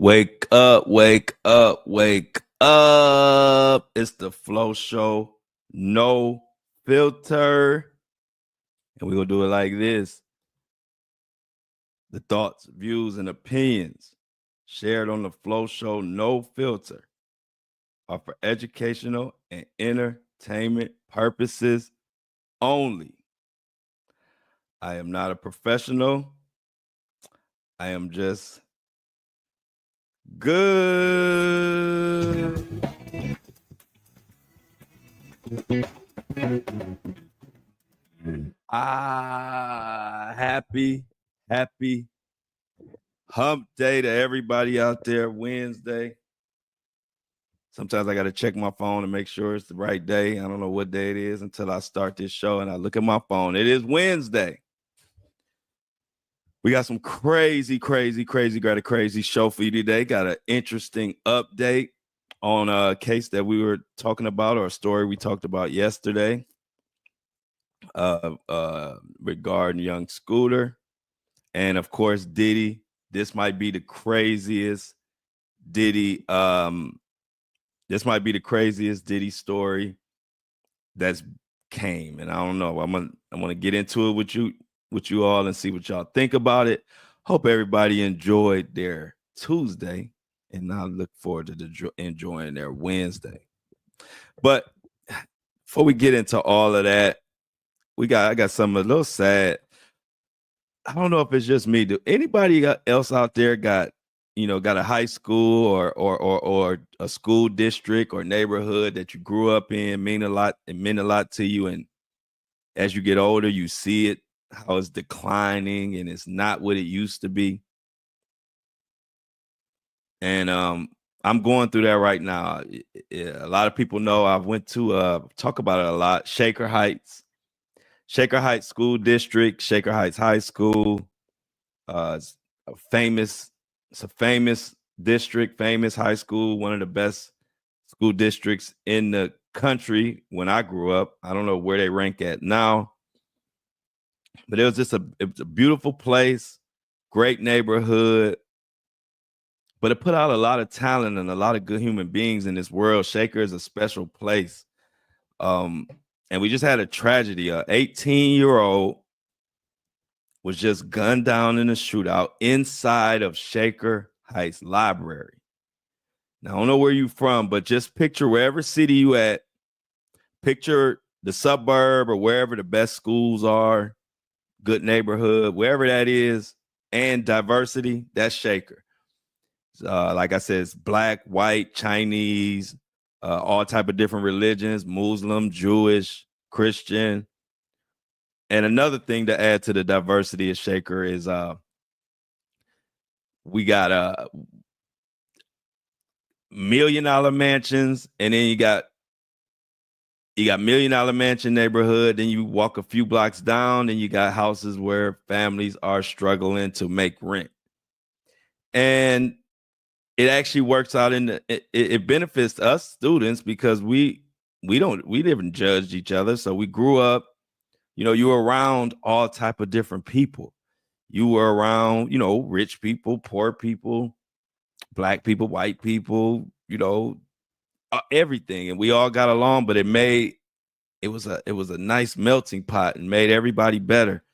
Wake up, wake up, wake up. It's the Flow Show. No filter. And we're going to do it like this. The thoughts, views, and opinions shared on the Flow Show, no filter, are for educational and entertainment purposes only. I am not a professional. I am just good. Happy hump day to everybody out there. Wednesday. Sometimes I got to check my phone to make sure it's the right day. I don't know what day it is until I start this show and I look at my phone. It is Wednesday. We got some crazy show for you today. Got an interesting update on a case that we were talking about, or a story we talked about yesterday, regarding young Scooter. And of course, Diddy. This might be the craziest Diddy. This might be the craziest Diddy story that's came. And I don't know. I'm gonna get into it with you all and see what y'all think about it. Hope everybody enjoyed their Tuesday, and I look forward to enjoying their Wednesday. But before we get into all of that, I got something a little sad. I don't know if it's just me. Do anybody else out there got a high school or a school district or neighborhood that you grew up in, meant a lot to you, and as you get older, you see it, how it's declining and it's not what it used to be. And I'm going through that right now. A lot of people know I've went to talk about it a lot. Shaker Heights School District, Shaker Heights High School. It's a famous district, famous high school, one of the best school districts in the country when I grew up. I don't know where they rank at now, but it was a beautiful place, great neighborhood, but it put out a lot of talent and a lot of good human beings in this world. Shaker is a special place. And we just had a tragedy. A 18-year-old was just gunned down in a shootout inside of Shaker Heights Library. Now, I don't know where you're from, but just picture wherever city you at, picture the suburb or wherever the best schools are, good neighborhood, wherever that is, and diversity, that's Shaker. Like I said, it's black, white, Chinese, all type of different religions, Muslim, Jewish, Christian. And another thing to add to the diversity of Shaker is we got $1 million mansions, and then you got $1 million mansion neighborhood. Then you walk a few blocks down, and you got houses where families are struggling to make rent. And it actually works out it benefits us students because we didn't judge each other. So we grew up, you were around all type of different people. You were around, rich people, poor people, black people, white people, everything. And we all got along, but it was a nice melting pot and made everybody better.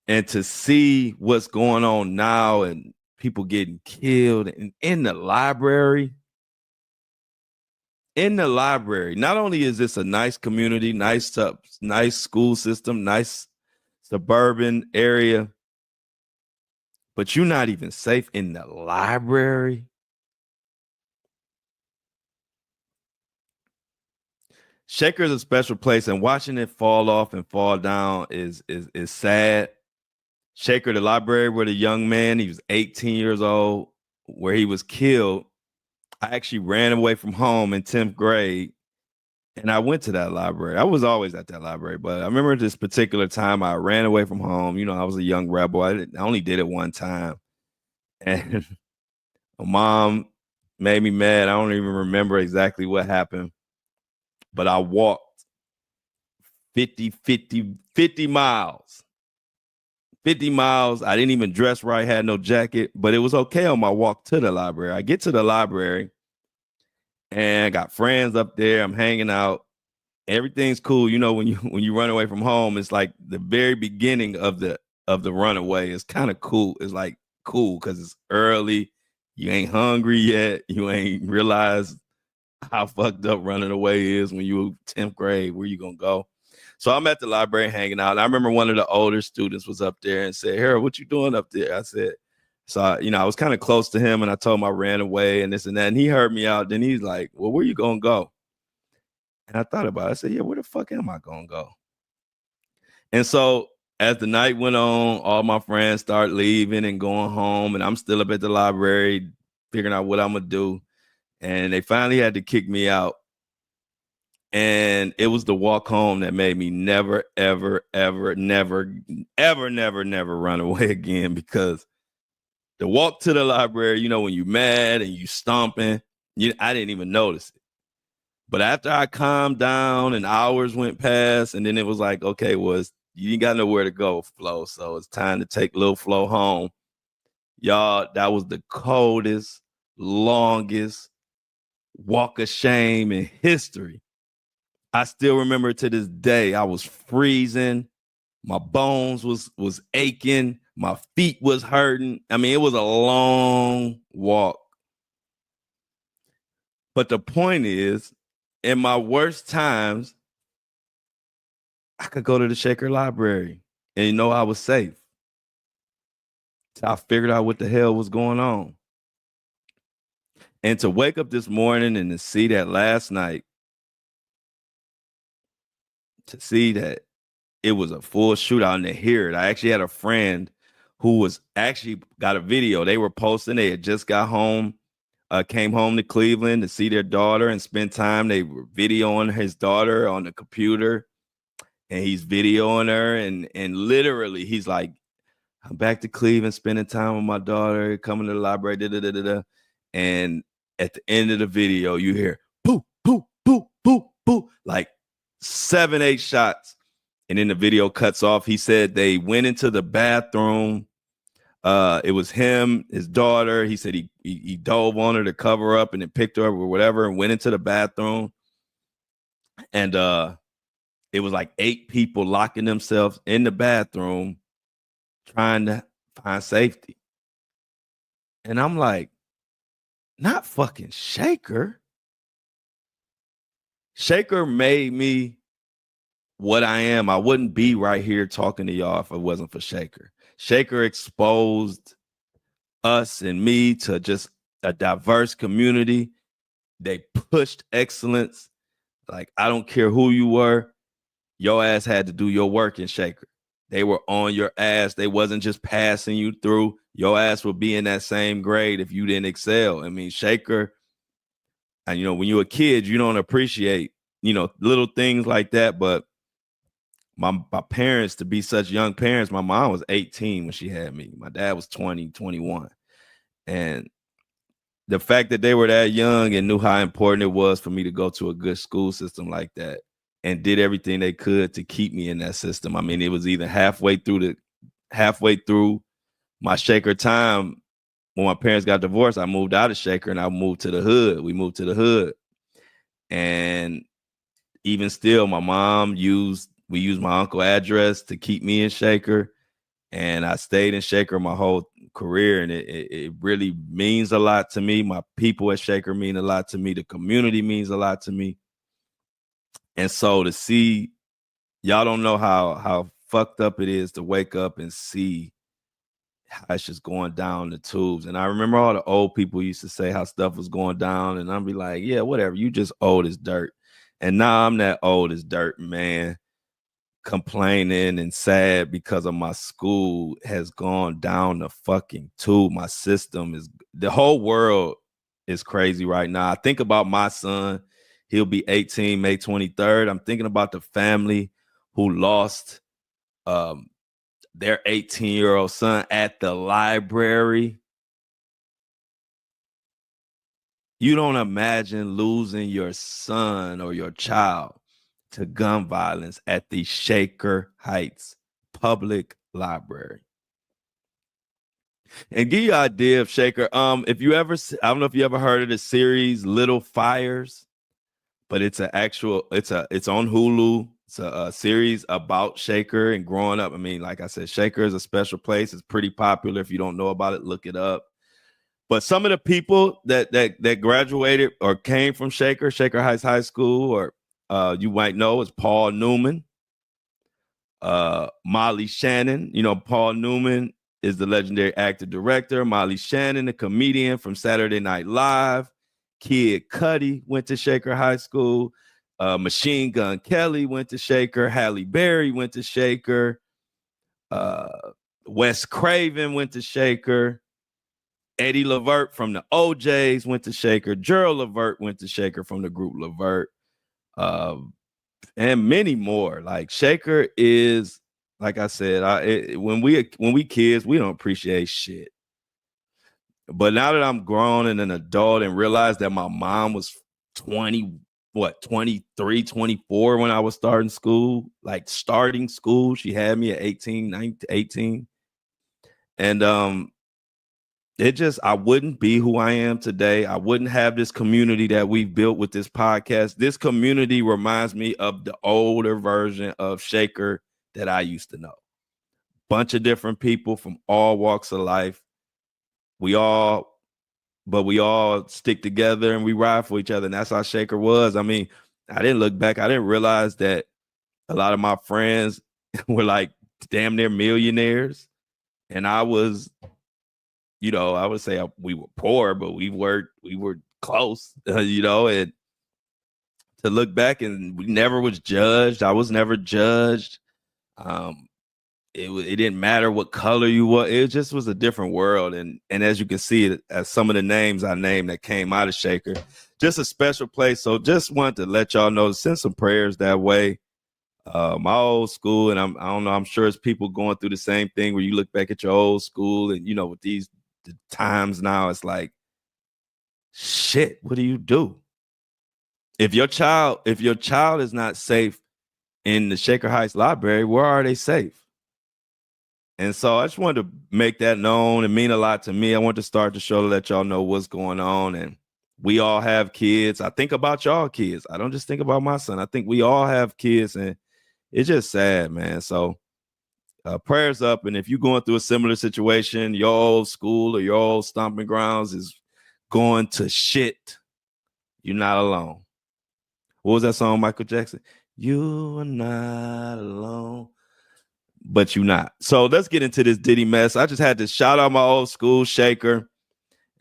And to see what's going on now and people getting killed in the library. Not only is this a nice community, nice school system, nice suburban area, but you're not even safe in the library. Shaker is a special place, and watching it fall off and fall down is sad. Shaker, the library where the young man, he was 18 years old, where he was killed. I actually ran away from home in 10th grade, and I went to that library. I was always at that library, but I remember this particular time I ran away from home. I was a young rebel. I only did it one time, and my mom made me mad. I don't even remember exactly what happened, but I walked 50 miles 50 miles. I didn't even dress right, had no jacket, but it was okay on my walk to the library. I get to the library and I got friends up there. I'm hanging out. Everything's cool. You know, when you run away from home, it's like the very beginning of the runaway. It's kind of cool. It's like cool because it's early. You ain't hungry yet. You ain't realized how fucked up running away is when you were 10th grade. Where you gonna go? So I'm at the library hanging out. And I remember one of the older students was up there and said, Harold, what you doing up there? I said, I was kind of close to him and I told him I ran away and this and that. And he heard me out. Then he's like, well, where you gonna go? And I thought about it. I said, yeah, where the fuck am I gonna go? And so as the night went on, all my friends start leaving and going home. And I'm still up at the library figuring out what I'm gonna do. And they finally had to kick me out. And it was the walk home that made me never, ever, ever, never, ever, never, never run away again. Because the walk to the library, you know, when you're mad and you stomping, I didn't even notice it. But after I calmed down and hours went past, and then it was like, okay, you ain't got nowhere to go, Flo. So it's time to take little Flo home. Y'all, that was the coldest, longest walk of shame in history. I still remember to this day, I was freezing. My bones was aching. My feet was hurting. I mean, it was a long walk. But the point is, in my worst times, I could go to the Shaker Library and I was safe. So I figured out what the hell was going on. And to wake up this morning and to see that last night, to see that it was a full shootout and to hear it. I actually had a friend who was actually got a video. They were posting. They had just got home, came home to Cleveland to see their daughter and spend time. They were videoing his daughter on the computer and he's videoing her. And literally he's like, I'm back to Cleveland, spending time with my daughter, coming to the library, da, da, da, da, da. And at the end of the video, you hear boo, boo, boo, boo, boo, like 7, 8 shots. And then the video cuts off. He said they went into the bathroom. It was him, his daughter. He said he dove on her to cover up and then picked her up or whatever and went into the bathroom. And it was like 8 people locking themselves in the bathroom trying to find safety. And I'm like, not fucking Shaker. Shaker made me what I am. I wouldn't be right here talking to y'all if it wasn't for Shaker. Shaker exposed us and me to just a diverse community. They pushed excellence. Like, I don't care who you were, your ass had to do your work in Shaker. They were on your ass. They wasn't just passing you through. Your ass would be in that same grade if you didn't excel. I mean, Shaker, and when you're a kid, you don't appreciate, little things like that. But my parents, to be such young parents, my mom was 18 when she had me. My dad was 20, 21. And the fact that they were that young and knew how important it was for me to go to a good school system like that and did everything they could to keep me in that system. I mean, it was either halfway through my Shaker time. When my parents got divorced, I moved out of Shaker and I moved to the hood. We moved to the hood. And even still, we used my uncle's address to keep me in Shaker. And I stayed in Shaker my whole career. And it really means a lot to me. My people at Shaker mean a lot to me. The community means a lot to me. And so to see, y'all don't know how fucked up it is to wake up and see how it's just going down the tubes. And I remember all the old people used to say how stuff was going down. And I'd be like, yeah, whatever. You just old as dirt. And now I'm that old as dirt, man, complaining and sad because of my school has gone down the fucking tube. My system the whole world is crazy right now. I think about my son. He'll be 18 May 23rd. I'm thinking about the family who lost their 18-year-old son at the library. You don't imagine losing your son or your child to gun violence at the Shaker Heights Public Library. And give you an idea of Shaker. If you ever, I don't know if you ever heard of the series Little Fires, but it's an actual, it's on Hulu. It's a series about Shaker and growing up. I mean, like I said, Shaker is a special place. It's pretty popular. If you don't know about it, look it up. But some of the people that graduated or came from Shaker Heights High School, or you might know, is Paul Newman, Molly Shannon. You know, Paul Newman is the legendary actor director. Molly Shannon, the comedian from Saturday Night Live. Kid Cudi went to Shaker High School. Machine Gun Kelly went to Shaker. Halle Berry went to Shaker. Wes Craven went to Shaker. Eddie Levert from the OJs went to Shaker. Gerald Levert went to Shaker from the group Levert. And many more. Like Shaker is, like I said, when we kids, we don't appreciate shit. But now that I'm grown and an adult and realize that my mom was 23, 24 when I was starting school, she had me at 18. And I wouldn't be who I am today. I wouldn't have this community that we've built with this podcast. This community reminds me of the older version of Shaker that I used to know. Bunch of different people from all walks of life. We all stick together and we ride for each other. And that's how Shaker was. I mean, I didn't look back. I didn't realize that a lot of my friends were like damn near millionaires. And I was, I would say we were poor, but we were close, and to look back and we never was judged. I was never judged. It didn't matter what color you were. It just was a different world. And as you can see, as some of the names I named that came out of Shaker, just a special place. So just wanted to let y'all know, send some prayers that way. My old school, and I don't know, I'm sure it's people going through the same thing where you look back at your old school and, with these times now, it's like, shit, what do you do? If your child is not safe in the Shaker Heights Library, where are they safe? And so I just wanted to make that known. It mean a lot to me. I want to start the show to let y'all know what's going on. And we all have kids. I think about y'all kids. I don't just think about my son. I think we all have kids, and it's just sad, man. So prayers up. And if you're going through a similar situation, your old school or your old stomping grounds is going to shit, you're not alone. What was that song, Michael Jackson? You are not alone. But you're not. So let's get into this Diddy mess. I just had to shout out my old school, Shaker,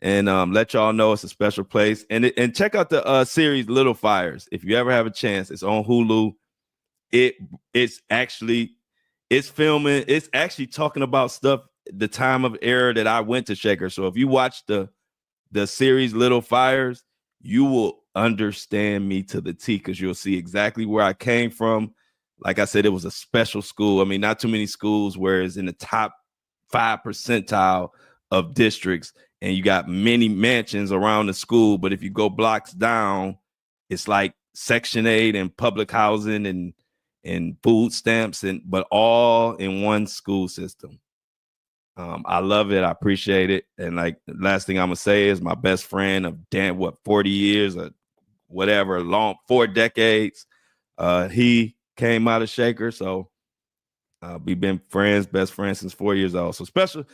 and let y'all know it's a special place. And check out the series Little Fires. If you ever have a chance, it's on Hulu. It's filming. It's actually talking about stuff, the time of era that I went to Shaker. So if you watch the series Little Fires, you will understand me to the T, because you'll see exactly where I came from. Like I said, it was a special school. I mean, not too many schools where it's in the top 5 percentile of districts, and you got many mansions around the school. But if you go blocks down, it's like Section 8 and public housing and food stamps, but all in one school system. I love it. I appreciate it. And like, the last thing I'm gonna say is my best friend of 40 years or whatever, 4 decades. He came out of Shaker, so we've been best friends since 4 years old. So special.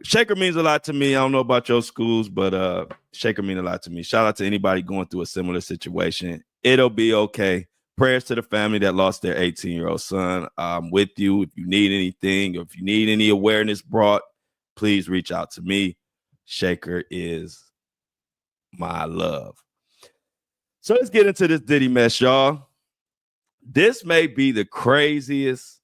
Shaker means a lot to me. I don't know about your schools, but Shaker means a lot to me. Shout out to anybody going through a similar situation. It'll be okay. Prayers to the family that lost their 18-year-old son. I'm with you. If you need anything, or if you need any awareness brought, please reach out to me. Shaker is my love. So let's get into this Diddy mess, y'all. This may be the craziest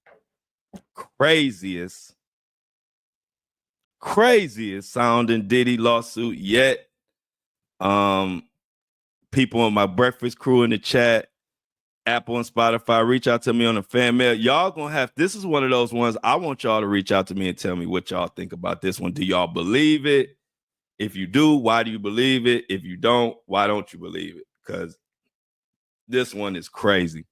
sounding Diddy lawsuit yet. People on my breakfast crew in the chat, Apple and Spotify, reach out to me on the fan mail. Y'all gonna have, this is one of those ones I want y'all to reach out to me and tell me what y'all think about this one. Do y'all believe it? If you do, why do you believe it? If you don't, why don't you believe it? Because this one is crazy.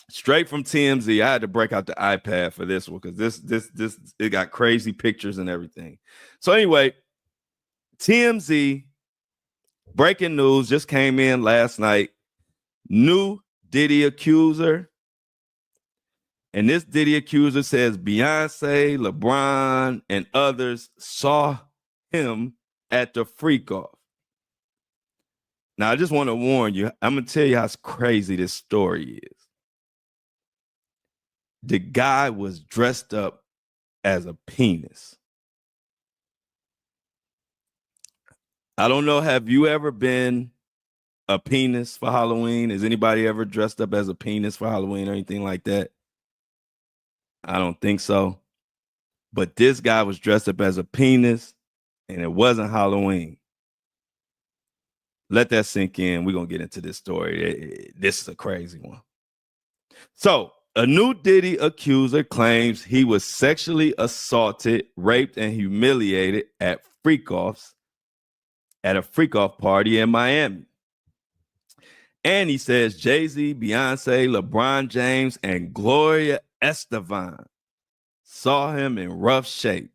Straight from TMZ. I had to break out the iPad for this one because this it got crazy pictures and everything. So anyway, TMZ breaking news just came in last night. New Diddy accuser. And this Diddy accuser says Beyonce, LeBron, and others saw him at the freak off. Now, I just want to warn you, I'm going to tell you how crazy this story is. The guy was dressed up as a penis. I don't know, have you ever been a penis for Halloween? Has anybody ever dressed up as a penis for Halloween or anything like that? I don't think so. But this guy was dressed up as a penis, and it wasn't Halloween. Let that sink in. We're going to get into this story. This is a crazy one. So, a new Diddy accuser claims he was sexually assaulted, raped, and humiliated at a freak-off party in Miami. And he says Jay-Z, Beyonce, LeBron James, and Gloria Estefan saw him in rough shape.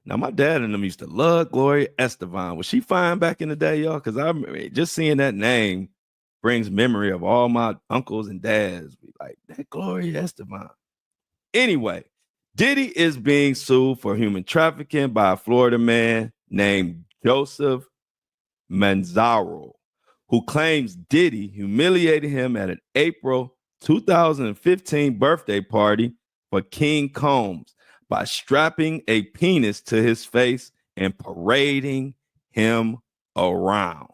Now, my dad and them used to love Gloria Estefan. Was she fine back in the day, y'all? Because I just seeing that name brings memory of all my uncles and dads. Like, that Gloria Estefan. Anyway, Diddy is being sued for human trafficking by a Florida man named Joseph Manzaro, who claims Diddy humiliated him at an April 2015 birthday party for King Combs by strapping a penis to his face and parading him around.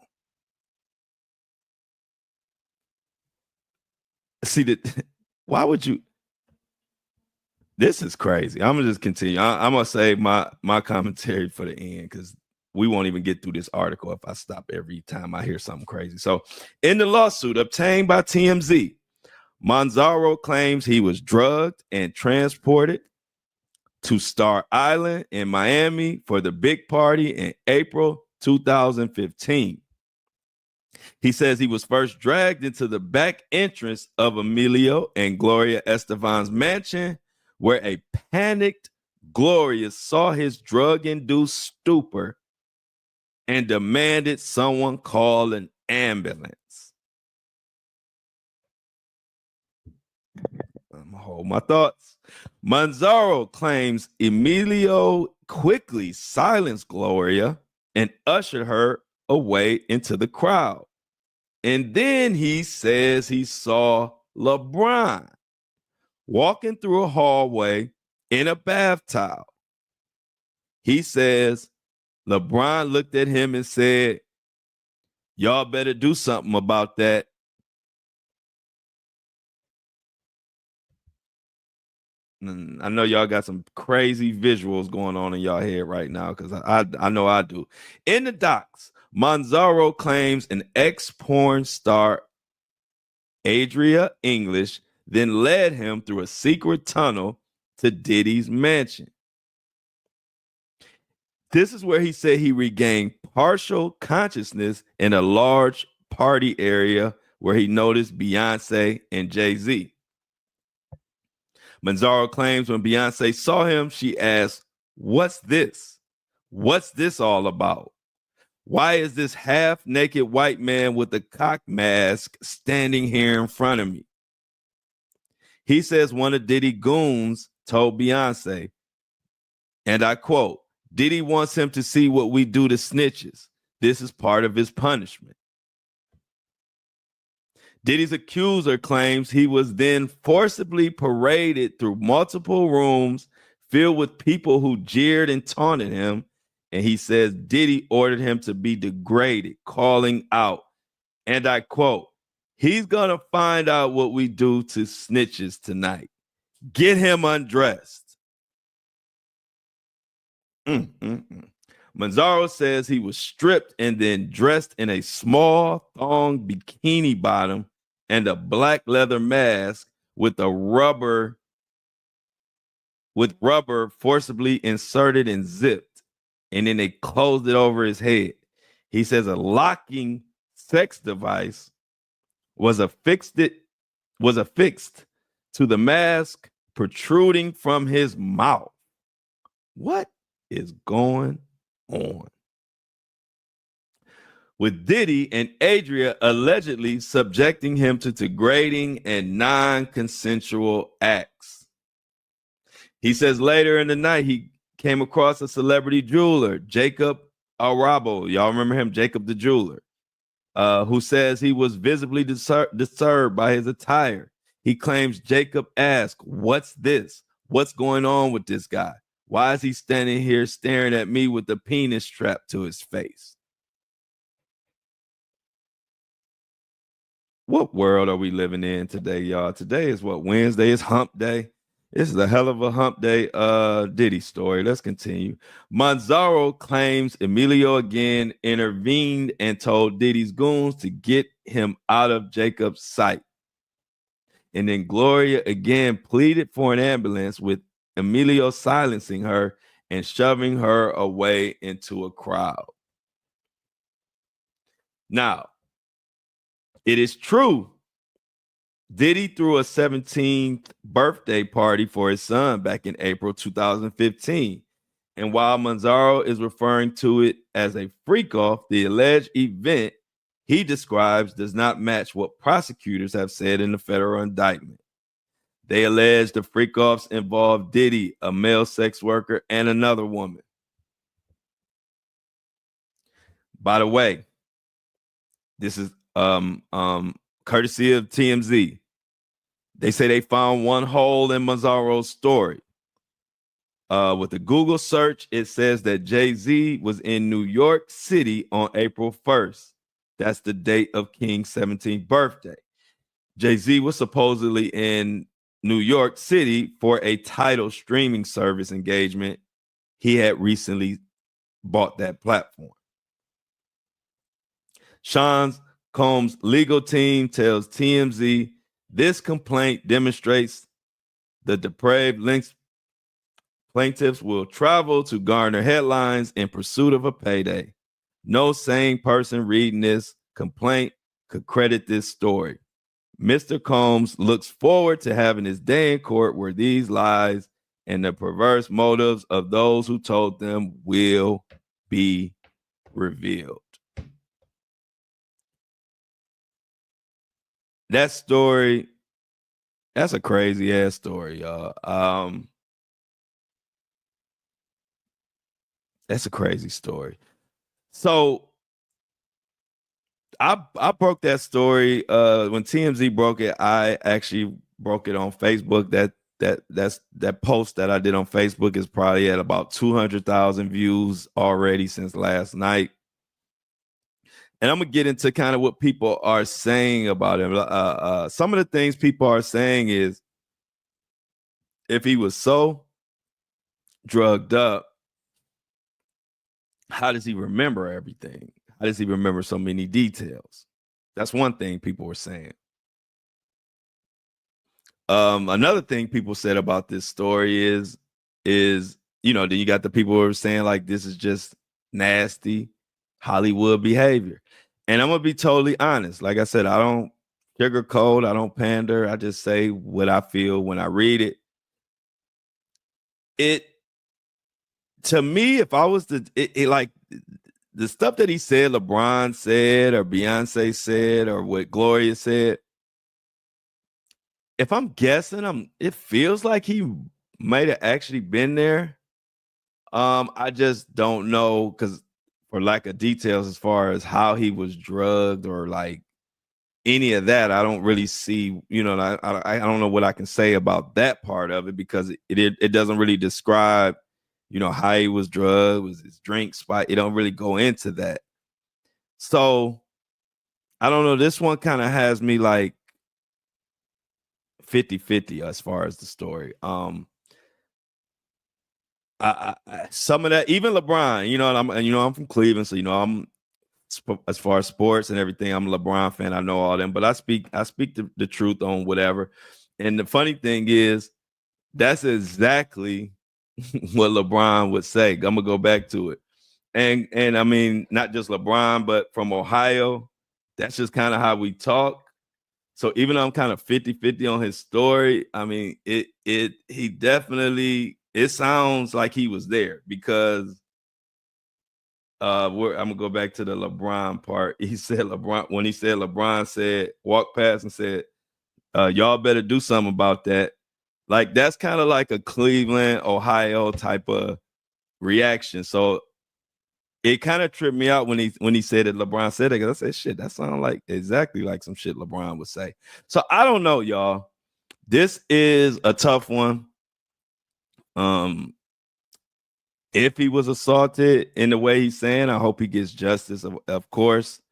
See that? Why would you? This is crazy. I'm gonna just continue. I'm gonna save my commentary for the end because we won't even get through this article if I stop every time I hear something crazy. So, in the lawsuit obtained by TMZ, Manzaro claims he was drugged and transported to Star Island in Miami for the big party in April 2015. He says he was first dragged into the back entrance of Emilio and Gloria Estefan's mansion, where a panicked Gloria saw his drug-induced stupor and demanded someone call an ambulance. I'm gonna hold my thoughts. Manzaro claims Emilio quickly silenced Gloria and ushered her away into the crowd. And then he says he saw LeBron walking through a hallway in a bath towel. He says LeBron looked at him and said, "Y'all better do something about that." I know y'all got some crazy visuals going on in y'all head right now because I know I do. In the docs, Manzaro claims an ex-porn star, Adria English, then led him through a secret tunnel to Diddy's mansion. This is where he said he regained partial consciousness in a large party area where he noticed Beyonce and Jay-Z. Manzaro claims when Beyonce saw him, she asked, "What's this? What's this all about? Why is this half-naked white man with a cock mask standing here in front of me?" He says one of Diddy goons told Beyonce, and I quote, "Diddy wants him to see what we do to snitches. This is part of his punishment." Diddy's accuser claims he was then forcibly paraded through multiple rooms filled with people who jeered and taunted him. And he says Diddy ordered him to be degraded, calling out, and I quote, "He's going to find out what we do to snitches tonight. Get him undressed." Manzaro says he was stripped and then dressed in a small thong bikini bottom and a black leather mask with rubber forcibly inserted and zipped, and then they closed it over his head. He says a locking sex device was affixed was affixed to the mask protruding from his mouth. What is going on? With Diddy and Adria allegedly subjecting him to degrading and non-consensual acts. He says later in the night he came across a celebrity jeweler, Jacob Arabo. Y'all remember him, Jacob the jeweler, who says he was visibly disturbed by his attire. He claims Jacob asked, "What's this? What's going on with this guy? Why is he standing here staring at me with the penis strapped to his face?" What world are we living in today, y'all? Today is what? Wednesday is hump day. This is a hell of a hump day Diddy story. Let's continue. Manzaro claims Emilio again intervened and told Diddy's goons to get him out of Jacob's sight. And then Gloria again pleaded for an ambulance, with Emilio silencing her and shoving her away into a crowd. Now, it is true, Diddy threw a 17th birthday party for his son back in April 2015. And while Manzaro is referring to it as a freak-off, the alleged event he describes does not match what prosecutors have said in the federal indictment. They allege the freak-offs involved Diddy, a male sex worker, and another woman. By the way, this is courtesy of TMZ. They say they found one hole in Manzaro's story. With a Google search, it says that Jay-Z was in New York City on April 1st. That's the date of King's 17th birthday. Jay-Z was supposedly in New York City for a Tidal streaming service engagement. He had recently bought that platform. Sean Combs' legal team tells TMZ this complaint demonstrates the depraved lengths plaintiffs will travel to garner headlines in pursuit of a payday. No sane person reading this complaint could credit this story. Mr. Combs looks forward to having his day in court where these lies and the perverse motives of those who told them will be revealed. That story, that's a crazy ass story, y'all. That's a crazy story. So I broke that story when TMZ broke it. I actually broke it on Facebook. That post that I did on Facebook is probably at about 200,000 views already since last night. And I'm gonna get into kind of what people are saying about him. Some of the things people are saying is, if he was so drugged up, how does he remember everything? How does he remember so many details? That's one thing people were saying. Another thing people said about this story is then you got the people who are saying like this is just nasty Hollywood behavior. And I'm gonna be totally honest. Like I said, I don't sugarcoat, I don't pander. I just say what I feel when I read it. To me, if I was like the stuff that he said, LeBron said, or Beyonce said, or what Gloria said, if I'm guessing, it feels like he might have actually been there. I just don't know, because for lack of details as far as how he was drugged or like any of that, I don't really see, I don't know what I can say about that part of it, because it doesn't really describe, how he was drugged, was his drink spot. It don't really go into that. So I don't know. This one kind of has me like 50-50 as far as the story. Some of that, even LeBron, I'm from Cleveland, so I'm as far as sports and everything, I'm a LeBron fan. I know all them, but I speak the truth on whatever. And the funny thing is, that's exactly what LeBron would say. I'm gonna go back to it, and I mean, not just LeBron, but from Ohio, that's just kind of how we talk. So even though I'm kind of 50-50 on his story, I mean, he definitely, it sounds like he was there because I'm gonna go back to the LeBron part. He said LeBron said, walked past and said, y'all better do something about that. Like that's kind of like a Cleveland, Ohio type of reaction. So it kind of tripped me out when he said that LeBron said it, because I said, shit, that sounds like exactly like some shit LeBron would say. So I don't know, y'all. This is a tough one. If he was assaulted in the way he's saying, I hope he gets justice, of course.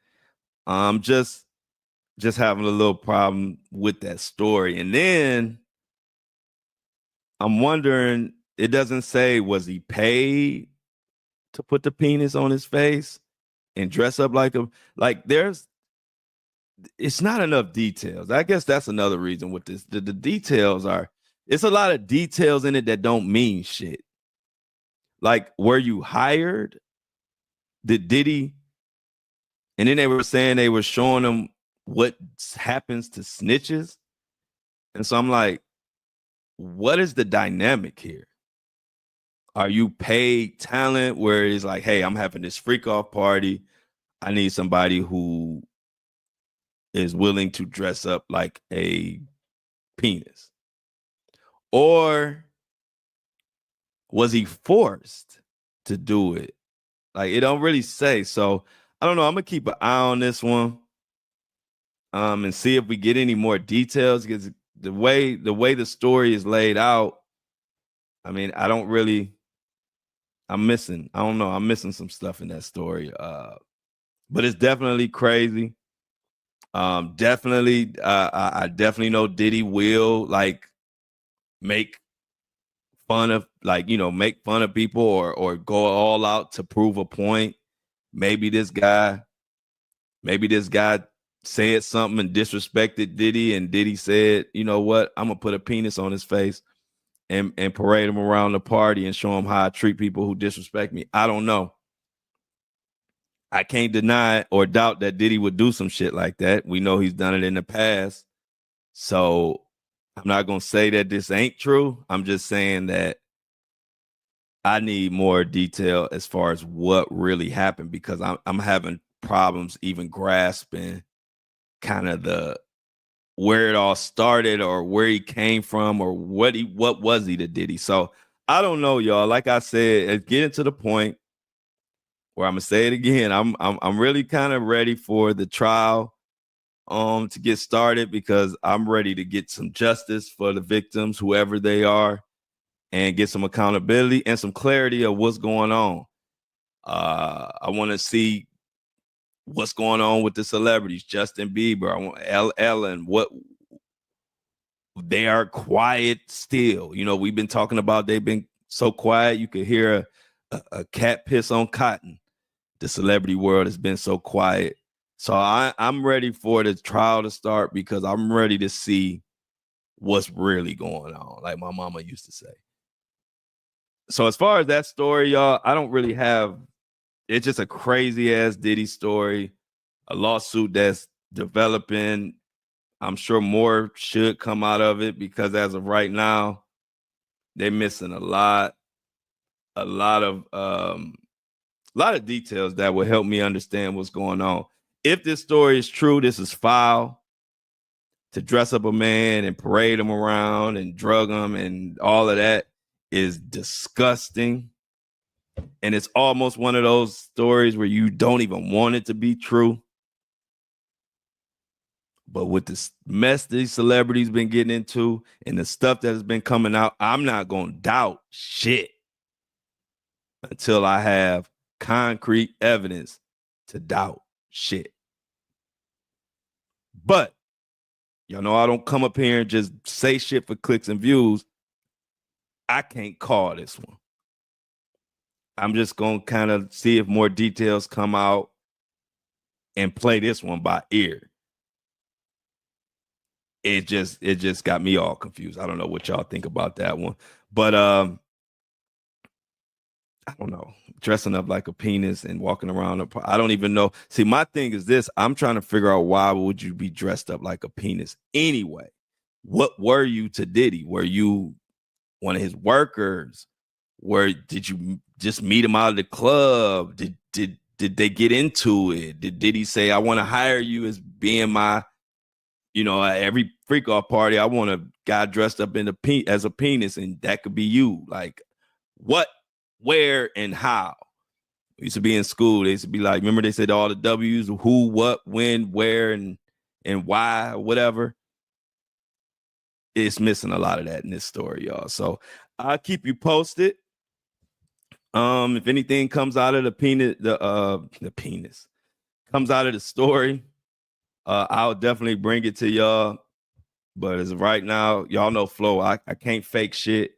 Just having a little problem with that story. And then I'm wondering, it doesn't say, was he paid to put the penis on his face and dress up like him? Like it's not enough details. I guess that's another reason with this. The details it's a lot of details in it that don't mean shit. Like, were you hired? Did Diddy? And then they were saying they were showing them what happens to snitches. And so I'm like, what is the dynamic here? Are you paid talent where it's like, hey, I'm having this freak off party. I need somebody who is willing to dress up like a penis? Or was he forced to do it? Like, it don't really say. So I don't know. I'm gonna keep an eye on this one, and see if we get any more details, because the way the story is laid out, I mean, I don't really. I'm missing. I don't know. I'm missing some stuff in that story. But it's definitely crazy. Definitely, I definitely know Diddy will like make fun of, like, make fun of people or go all out to prove a point. Maybe this guy said something and disrespected Diddy, and Diddy said, you know what, I'm gonna put a penis on his face and parade him around the party and show him how I treat people who disrespect me. I don't know. I can't deny or doubt that Diddy would do some shit like that. We know he's done it in the past. So I'm not going to say that this ain't true. I'm just saying that I need more detail as far as what really happened, because I'm having problems even grasping kind of where it all started, or where he came from, or what was he to Diddy. So I don't know, y'all. Like I said, it's getting to the point where I'm gonna say it again. I'm really kind of ready for the trial to get started, because I'm ready to get some justice for the victims, whoever they are, and get some accountability and some clarity of what's going on. I want to see what's going on with the celebrities. Justin Bieber, I want Ellen. What, they are quiet still. We've been talking about, they've been so quiet. You could hear a cat piss on cotton. The celebrity world has been so quiet. So I'm ready for the trial to start, because I'm ready to see what's really going on, like my mama used to say. So as far as that story, y'all, I don't really have, it's just a crazy ass Diddy story, a lawsuit that's developing. I'm sure more should come out of it, because as of right now, they're missing a lot of details that will help me understand what's going on. If this story is true, this is foul. To dress up a man and parade him around and drug him and all of that is disgusting. And it's almost one of those stories where you don't even want it to be true. But with the mess these celebrities been getting into and the stuff that has been coming out, I'm not going to doubt shit until I have concrete evidence to doubt shit. But y'all know I don't come up here and just say shit for clicks and views. I can't call this one. I'm just going to kind of see if more details come out and play this one by ear. It just got me all confused. I don't know what y'all think about that one. But I don't know, dressing up like a penis and walking around. I don't even know. See, my thing is this. I'm trying to figure out why would you be dressed up like a penis anyway? What were you to Diddy? Were you one of his workers? Did you just meet him out of the club? Did they get into it? Did Diddy say, I want to hire you as being my, every freak off party, I want a guy dressed up as a penis, and that could be you. Like, what, where, and how? We used to be in school. They used to be like, remember they said all the W's, who, what, when, where, and why, whatever. It's missing a lot of that in this story, y'all. So I'll keep you posted. If anything comes out of the penis comes out of the story, I'll definitely bring it to y'all. But as of right now, y'all know Flo. I can't fake shit.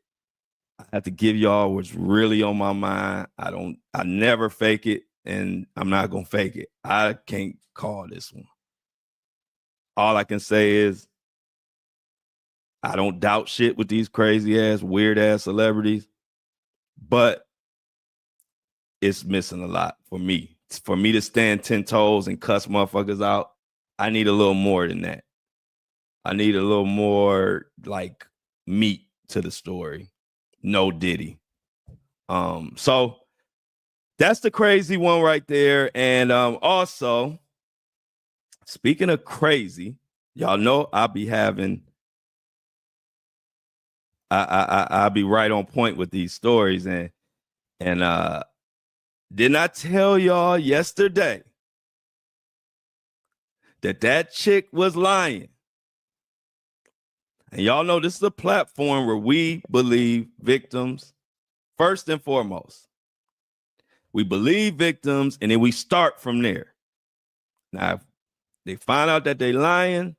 I have to give y'all what's really on my mind. I never fake it, and I'm not gonna fake it. I can't call this one. All I can say is I don't doubt shit with these crazy ass, weird ass celebrities, but it's missing a lot for me. For me to stand 10 toes and cuss motherfuckers out, I need a little more than that. I need a little more like meat to the story. No Diddy. So that's the crazy one right there. And also, speaking of crazy, y'all know I'll be having I'll be right on point with these stories. And didn't I tell y'all yesterday that chick was lying? And y'all know this is a platform where we believe victims first and foremost. We believe victims, and then we start from there. Now, if they find out that they lying,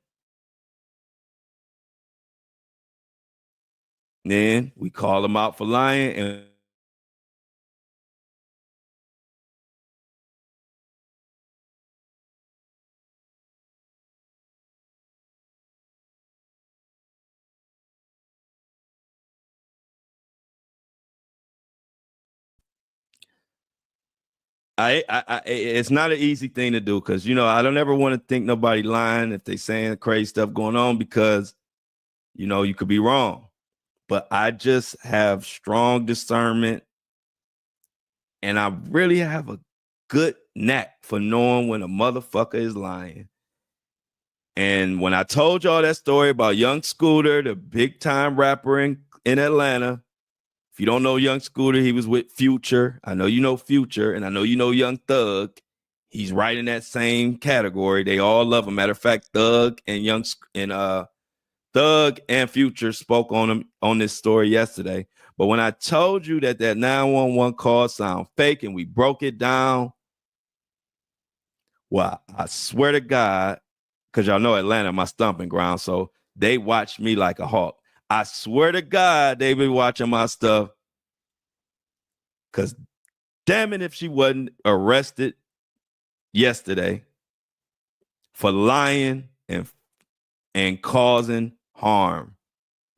then we call them out for lying, and it's not an easy thing to do because, I don't ever want to think nobody lying if they saying crazy stuff going on because, you could be wrong. But I just have strong discernment, and I really have a good knack for knowing when a motherfucker is lying. And when I told y'all that story about Young Scooter, the big time rapper in Atlanta, if you don't know Young Scooter, he was with Future. I know you know Future, and I know you know Young Thug. He's right in that same category. They all love him. Matter of fact, Thug and Future spoke on him on this story yesterday. But when I told you that 911 call sound fake and we broke it down, well, I swear to God, because y'all know Atlanta, my stomping ground, so they watch me like a hawk. I swear to God, they be watching my stuff. Because damn it, if she wasn't arrested yesterday for lying and causing harm.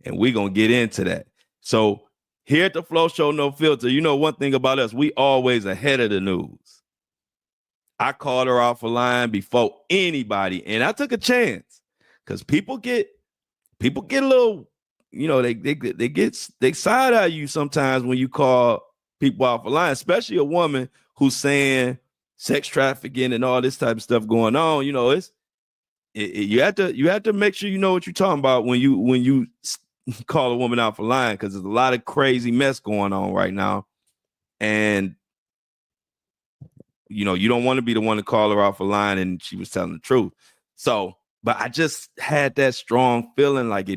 And we're going to get into that. So here at the Flow Show No Filter, one thing about us, we always ahead of the news. I called her out for lying before anybody, and I took a chance because people get a little, they side eye you sometimes when you call people out for lying, especially a woman who's saying sex trafficking and all this type of stuff going on. You have to make sure you know what you're talking about when you call a woman out for lying, because there's a lot of crazy mess going on right now, and you don't want to be the one to call her out for lying and she was telling the truth. So, but I just had that strong feeling like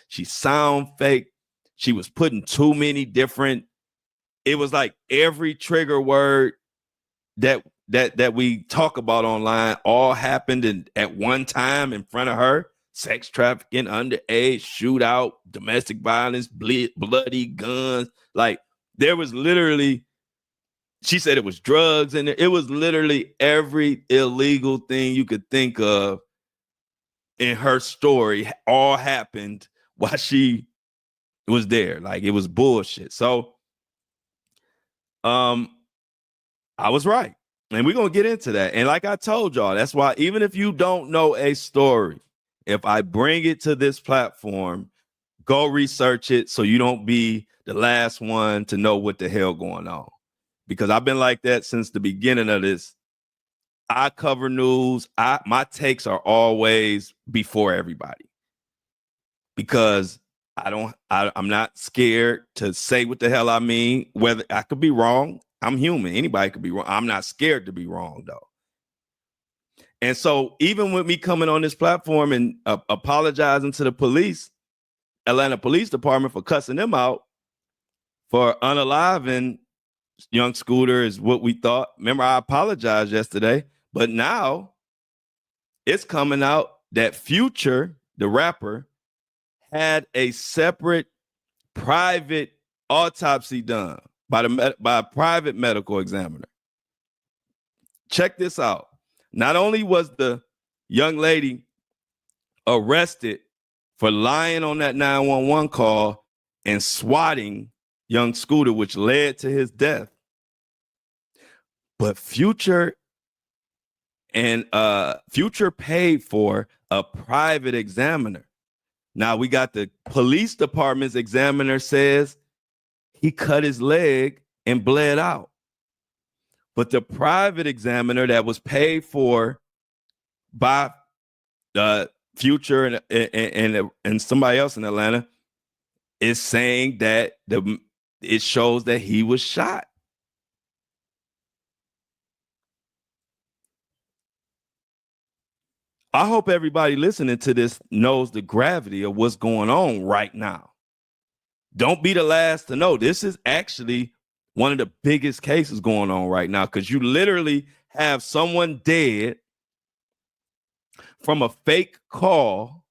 she sound fake. She was putting too many different, it was like every trigger word that we talk about online all happened at one time in front of her. Sex trafficking, underage, shootout, domestic violence, bloody guns. Like there was literally, she said it was drugs, and it was literally every illegal thing you could think of in her story all happened while she was there. Like it was bullshit. So I was right. And we're going to get into that. And like I told y'all, that's why even if you don't know a story, if I bring it to this platform, go research it so you don't be the last one to know what the hell going on. Because I've been like that since the beginning of this. I cover news. My takes are always before everybody. Because I'm not scared to say what the hell I mean. Whether I could be wrong. I'm human. Anybody could be wrong. I'm not scared to be wrong, though. And so even with me coming on this platform and apologizing to the police, Atlanta Police Department, for cussing them out for unaliving young Scooter is what we thought. Remember, I apologized yesterday, but now it's coming out that Future, the rapper, had a separate private autopsy done by a private medical examiner. Check this out. Not only was the young lady arrested for lying on that 911 call and swatting young Scooter, which led to his death, but Future paid for a private examiner. Now we got the police department's examiner says he cut his leg and bled out. But the private examiner that was paid for by Future and somebody else in Atlanta is saying that it shows that he was shot. I hope everybody listening to this knows the gravity of what's going on right now. Don't be the last to know. This is actually one of the biggest cases going on right now because you literally have someone dead from a fake call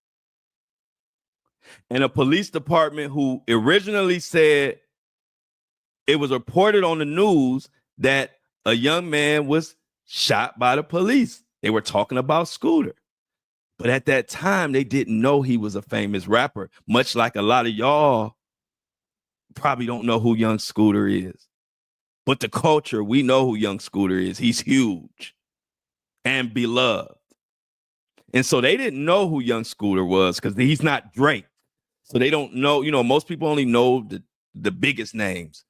and a police department who originally said it was reported on the news that a young man was shot by the police. They were talking about Scooter. But at that time, they didn't know he was a famous rapper, much like a lot of y'all probably don't know who Young Scooter is. But the culture, we know who Young Scooter is. He's huge and beloved. And so they didn't know who Young Scooter was because he's not Drake. So they don't know, most people only know the biggest names.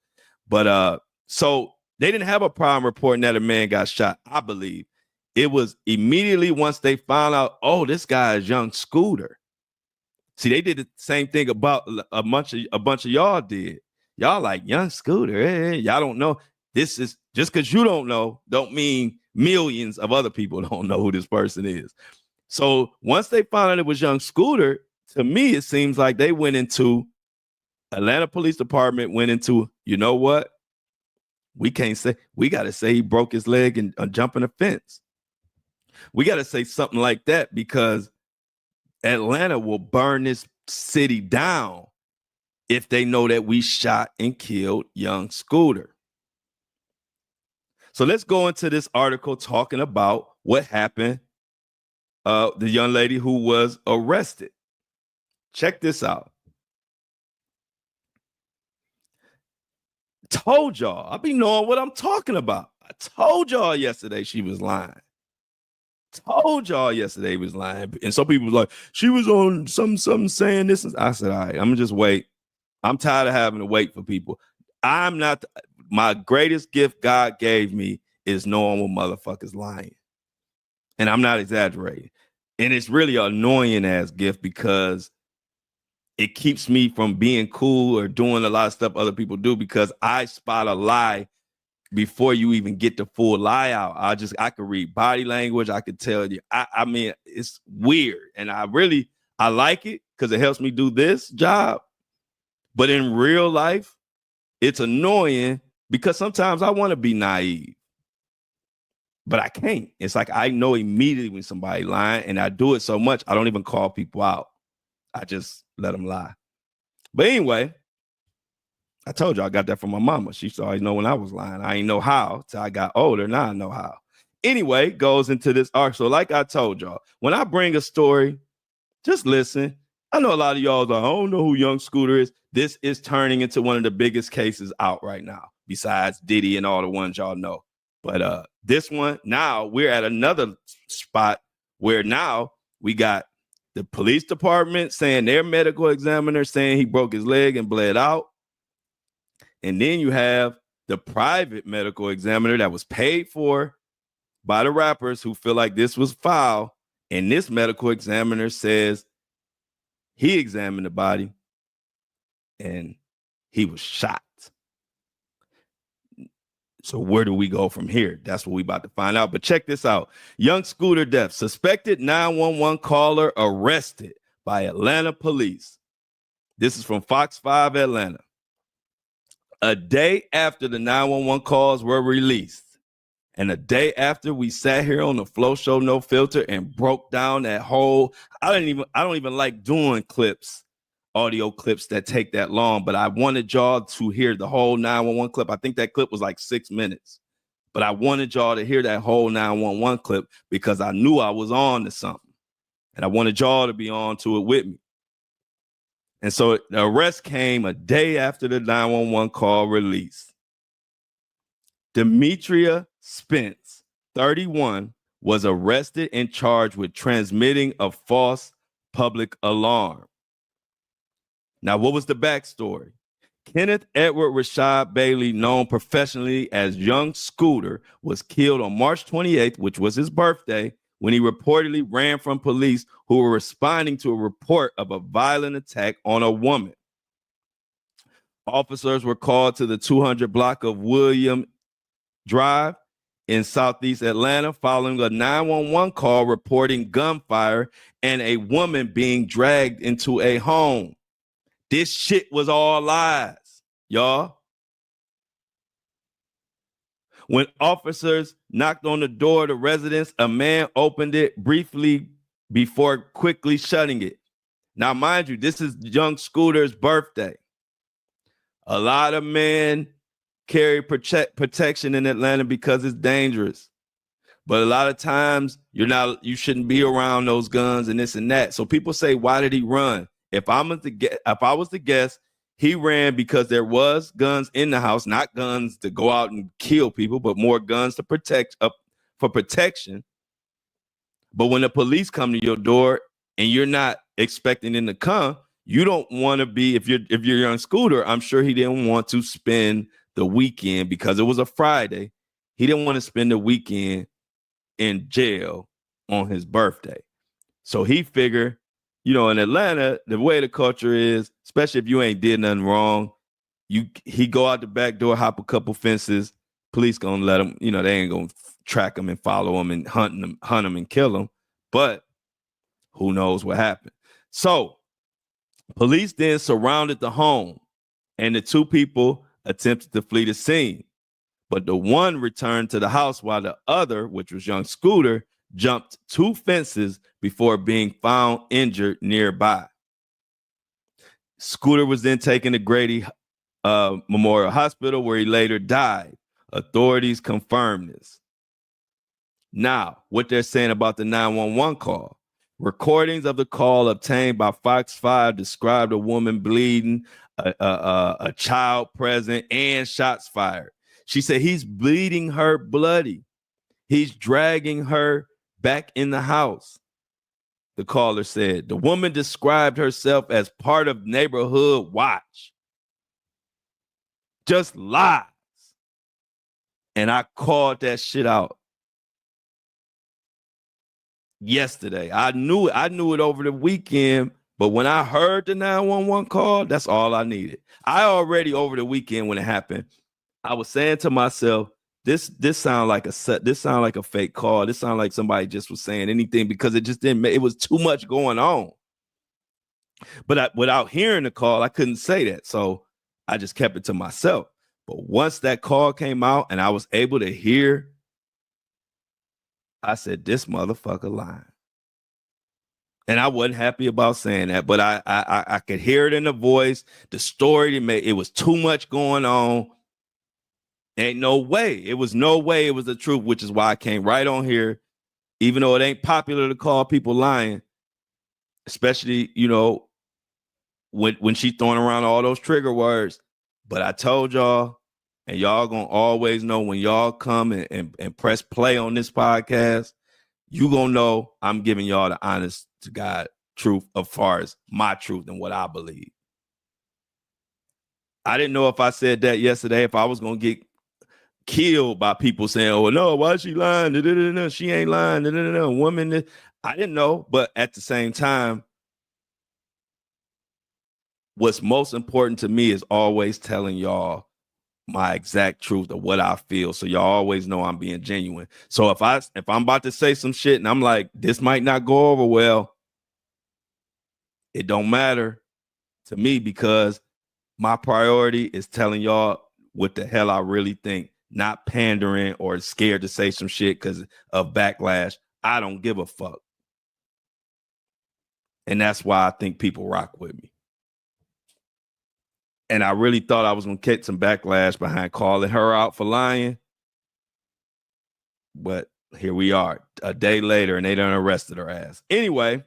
But so they didn't have a problem reporting that a man got shot, I believe. It was immediately once they found out, oh, this guy is Young Scooter. See, they did the same thing about a bunch of y'all did. Y'all like Young Scooter. Y'all don't know. This is just because you don't know, don't mean millions of other people don't know who this person is. So once they found out it was Young Scooter, to me, it seems like they went into Atlanta Police Department, went into, you know what? We can't say, we got to say he broke his leg and jumping a fence. We got to say something like that because Atlanta will burn this city down if they know that we shot and killed Young Scooter. So let's go into this article talking about what happened. The young lady who was arrested. Check this out. Told y'all, I be knowing what I'm talking about. I told y'all yesterday she was lying. Told y'all yesterday was lying. And some people was like, she was on something saying this. I said, all right, I'm gonna just wait. I'm tired of having to wait for people. I'm not, my greatest gift God gave me is knowing when motherfuckers lying. And I'm not exaggerating. And it's really an annoying ass gift because it keeps me from being cool or doing a lot of stuff other people do because I spot a lie before you even get the full lie out. I could read body language. I could tell you. I mean, it's weird. And I like it because it helps me do this job. But in real life, it's annoying because sometimes I want to be naive. But I can't. It's like I know immediately when somebody lying, and I do it so much, I don't even call people out. I just let them lie. But anyway, I told you I got that from my mama. She used to always know when I was lying. I ain't know how till I got older. Now I know how. Anyway, goes into this arc. So like I told y'all, when I bring a story, just listen. I know a lot of y'all are like, I don't know who Young Scooter is. This is turning into one of the biggest cases out right now. besides Diddy and all the ones y'all know. But this one, now we're at another spot where now we got the police department saying their medical examiner saying he broke his leg and bled out. And then you have the private medical examiner that was paid for by the rappers who feel like this was foul. And this medical examiner says he examined the body and he was shot. So where do we go from here? That's what we about to find out. But check this out. Young scooter death. Suspected 911 caller arrested by Atlanta police. This is from Fox 5 Atlanta. A day after the 911 calls were released, and a day after we sat here on the Flow Show No Filter and broke down that whole, I don't even like doing clips, audio clips that take that long, but I wanted y'all to hear the whole 911 clip. I think that clip was like 6 minutes, but I wanted y'all to hear that whole 911 clip because I knew I was on to something, and I wanted y'all to be on to it with me. And so the arrest came a day after the 911 call release. Demetria Spence, 31, was arrested and charged with transmitting a false public alarm. Now, what was the backstory? Kenneth Edward Rashad Bailey, known professionally as Young Scooter, was killed on March 28th, which was his birthday, when he reportedly ran from police who were responding to a report of a violent attack on a woman. Officers were called to the 200 block of William Drive in Southeast Atlanta following a 911 call reporting gunfire and a woman being dragged into a home. This shit was all lies, y'all. When officers knocked on the door of the residence, a man opened it briefly before quickly shutting it. Now, mind you, this is Young Scooter's birthday. A lot of men carry protection in Atlanta because it's dangerous. But a lot of times you shouldn't be around those guns and this and that. So people say, why did he run? If I was to guess, he ran because there was guns in the house, not guns to go out and kill people, but more guns to protect for protection. But when the police come to your door and you're not expecting them to come, you don't want to be, if you're Young Scooter, I'm sure he didn't want to spend the weekend because it was a Friday. He didn't want to spend the weekend in jail on his birthday. So he figured, in Atlanta, the way the culture is, especially if you ain't did nothing wrong, he go out the back door, hop a couple fences, police gonna let him, they ain't gonna track him and follow him and hunt him and kill him. But who knows what happened. So police then surrounded the home and the two people attempted to flee the scene. But the one returned to the house while the other, which was Young Scooter, jumped 2 fences before being found injured nearby. Scooter was then taken to Grady Memorial Hospital, where he later died. Authorities confirmed this. Now, what they're saying about the 911 call. Recordings of the call obtained by Fox 5 described a woman bleeding, a child present, and shots fired. She said he's bleeding her bloody. He's dragging her back in the house. The caller said the woman described herself as part of Neighborhood Watch. Just lies. And I called that shit out yesterday. I knew it over the weekend, but when I heard the 911 call, that's all I needed. I already over the weekend when it happened, I was saying to myself, this sound like a fake call. This sound like somebody just was saying anything because it just didn't. It was too much going on. But without hearing the call, I couldn't say that, so I just kept it to myself. But once that call came out and I was able to hear, I said, "This motherfucker lying." And I wasn't happy about saying that, but I could hear it in the voice. The story it was too much going on. Ain't no way. It was no way it was the truth, which is why I came right on here, even though it ain't popular to call people lying, especially, when she's throwing around all those trigger words. But I told y'all, And y'all gonna always know when y'all come and press play on this podcast, you gonna know I'm giving y'all the honest to God truth as far as my truth and what I believe. I didn't know if I said that yesterday, if I was gonna get killed by people saying, "Oh no, why is she lying? Da-da-da-da. She ain't lying." Da-da-da-da. Woman, I didn't know, but at the same time, what's most important to me is always telling y'all my exact truth of what I feel, so y'all always know I'm being genuine. So if I'm about to say some shit and I'm like, this might not go over well, it don't matter to me, because my priority is telling y'all what the hell I really think, not pandering or scared to say some shit because of backlash. I don't give a fuck. And that's why I think people rock with me. And I really thought I was going to catch some backlash behind calling her out for lying. But here we are a day later and they done arrested her ass. Anyway,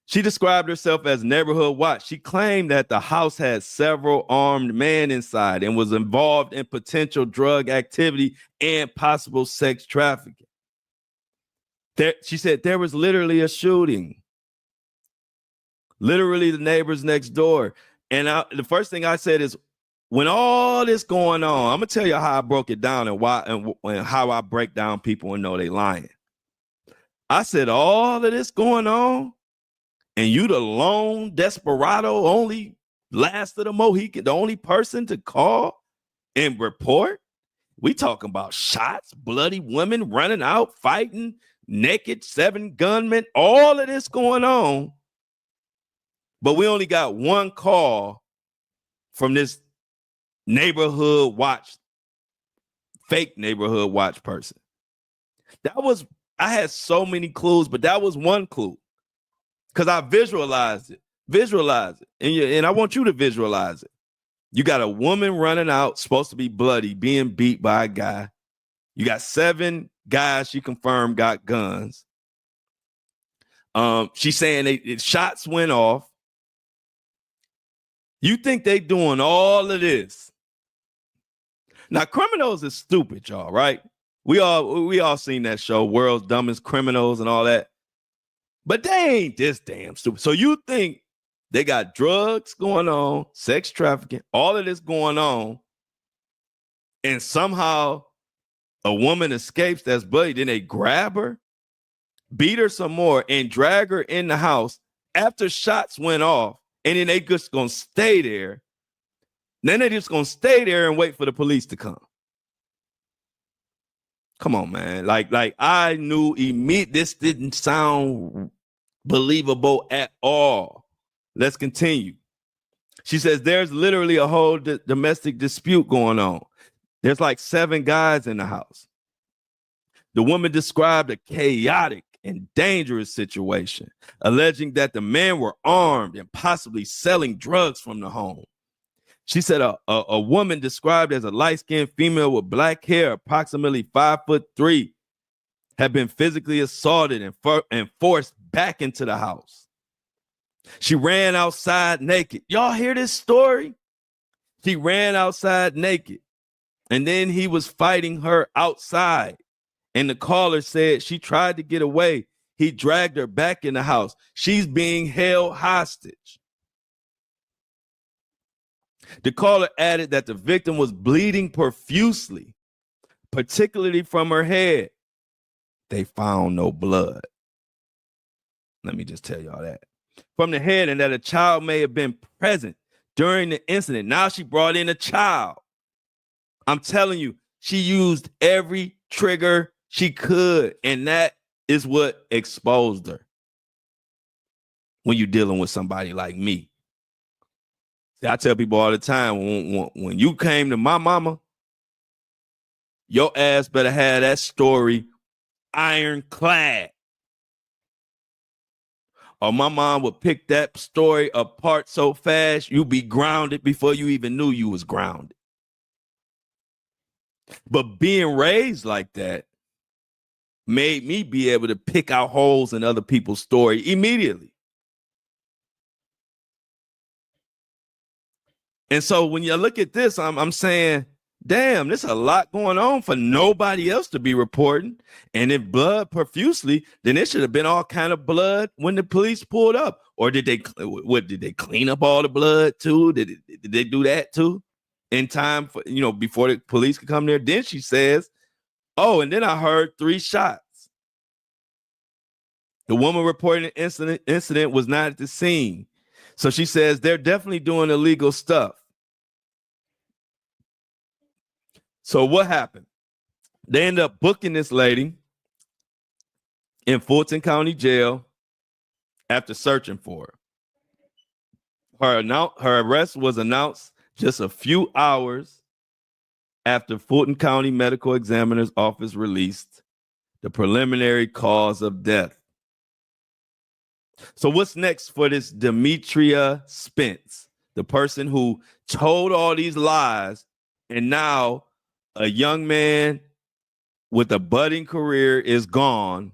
she described herself as neighborhood watch. She claimed that the house had several armed men inside and was involved in potential drug activity and possible sex trafficking. She said there was literally a shooting. Literally the neighbors next door. And the first thing I said is, when all this going on, I'm gonna tell you how I broke it down and why and how I break down people and know they lying. I said all of this going on, and you the lone desperado, only last of the Mohican, the only person to call and report. We talking about shots, bloody women running out, fighting, naked, 7 gunmen, all of this going on. But we only got one call from this neighborhood watch, fake neighborhood watch person. I had so many clues, but that was one clue. Because I visualized it. And I want you to visualize it. You got a woman running out, supposed to be bloody, being beat by a guy. You got 7 guys she confirmed got guns. She's saying shots went off. You think they doing all of this? Now, Criminals is stupid, y'all, right? We all seen that show, World's Dumbest Criminals and all that. But they ain't this damn stupid. So you think they got drugs going on, sex trafficking, all of this going on, and somehow a woman escapes that's bloody. Then they grab her, beat her some more, and drag her in the house after shots went off, and then they just gonna stay there. Then they just gonna stay there and wait for the police to come. Come on, man. Like I knew immediately this didn't sound believable at all. Let's continue. She says there's literally a whole domestic dispute going on. There's like 7 guys in the house. The woman described a chaotic and dangerous situation, alleging that the men were armed and possibly selling drugs from the home. She said a woman described as a light-skinned female with black hair, approximately 5'3", had been physically assaulted and forced back into the house. She ran outside naked. Y'all hear this story? She ran outside naked, and then he was fighting her outside. And the caller said she tried to get away. He dragged her back in the house. She's being held hostage. The caller added that the victim was bleeding profusely, particularly from her head. They found no blood. Let me just tell y'all that. From the head, and that a child may have been present during the incident. Now she brought in a child. I'm telling you, she used every trigger she could, and that is what exposed her. When you're dealing with somebody like me. See, I tell people all the time, when you came to my mama, your ass better have that story ironclad. Or my mom would pick that story apart so fast, you'd be grounded before you even knew you was grounded. But being raised like that made me be able to pick out holes in other people's story immediately. And so when you look at this, I'm saying, damn, there's a lot going on for nobody else to be reporting. And if blood profusely, then it should have been all kind of blood when the police pulled up. Or did they clean up all the blood too? Did they do that too in time for, before the police could come there? Then she says, oh, and then I heard 3 shots. The woman reporting the incident was not at the scene. So she says they're definitely doing illegal stuff. So what happened? They ended up booking this lady in Fulton County Jail after searching for her. Her arrest was announced just a few hours after Fulton County Medical Examiner's Office released the preliminary cause of death. So what's next for this Demetria Spence, the person who told all these lies, and now a young man with a budding career is gone.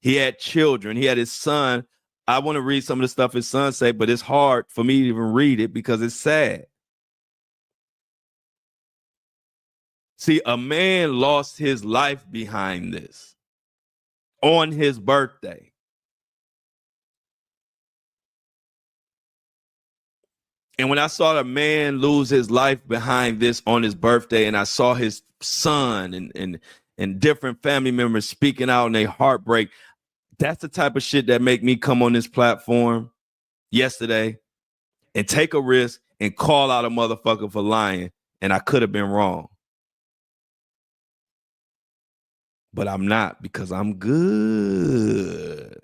He had children. He had his son. I want to read some of the stuff his son said, but it's hard for me to even read it because it's sad. See, a man lost his life behind this on his birthday. And when I saw the man lose his life behind this on his birthday, and I saw his son and different family members speaking out in their heartbreak, that's the type of shit that make me come on this platform yesterday and take a risk and call out a motherfucker for lying. And I could have been wrong. But I'm not, because I'm good.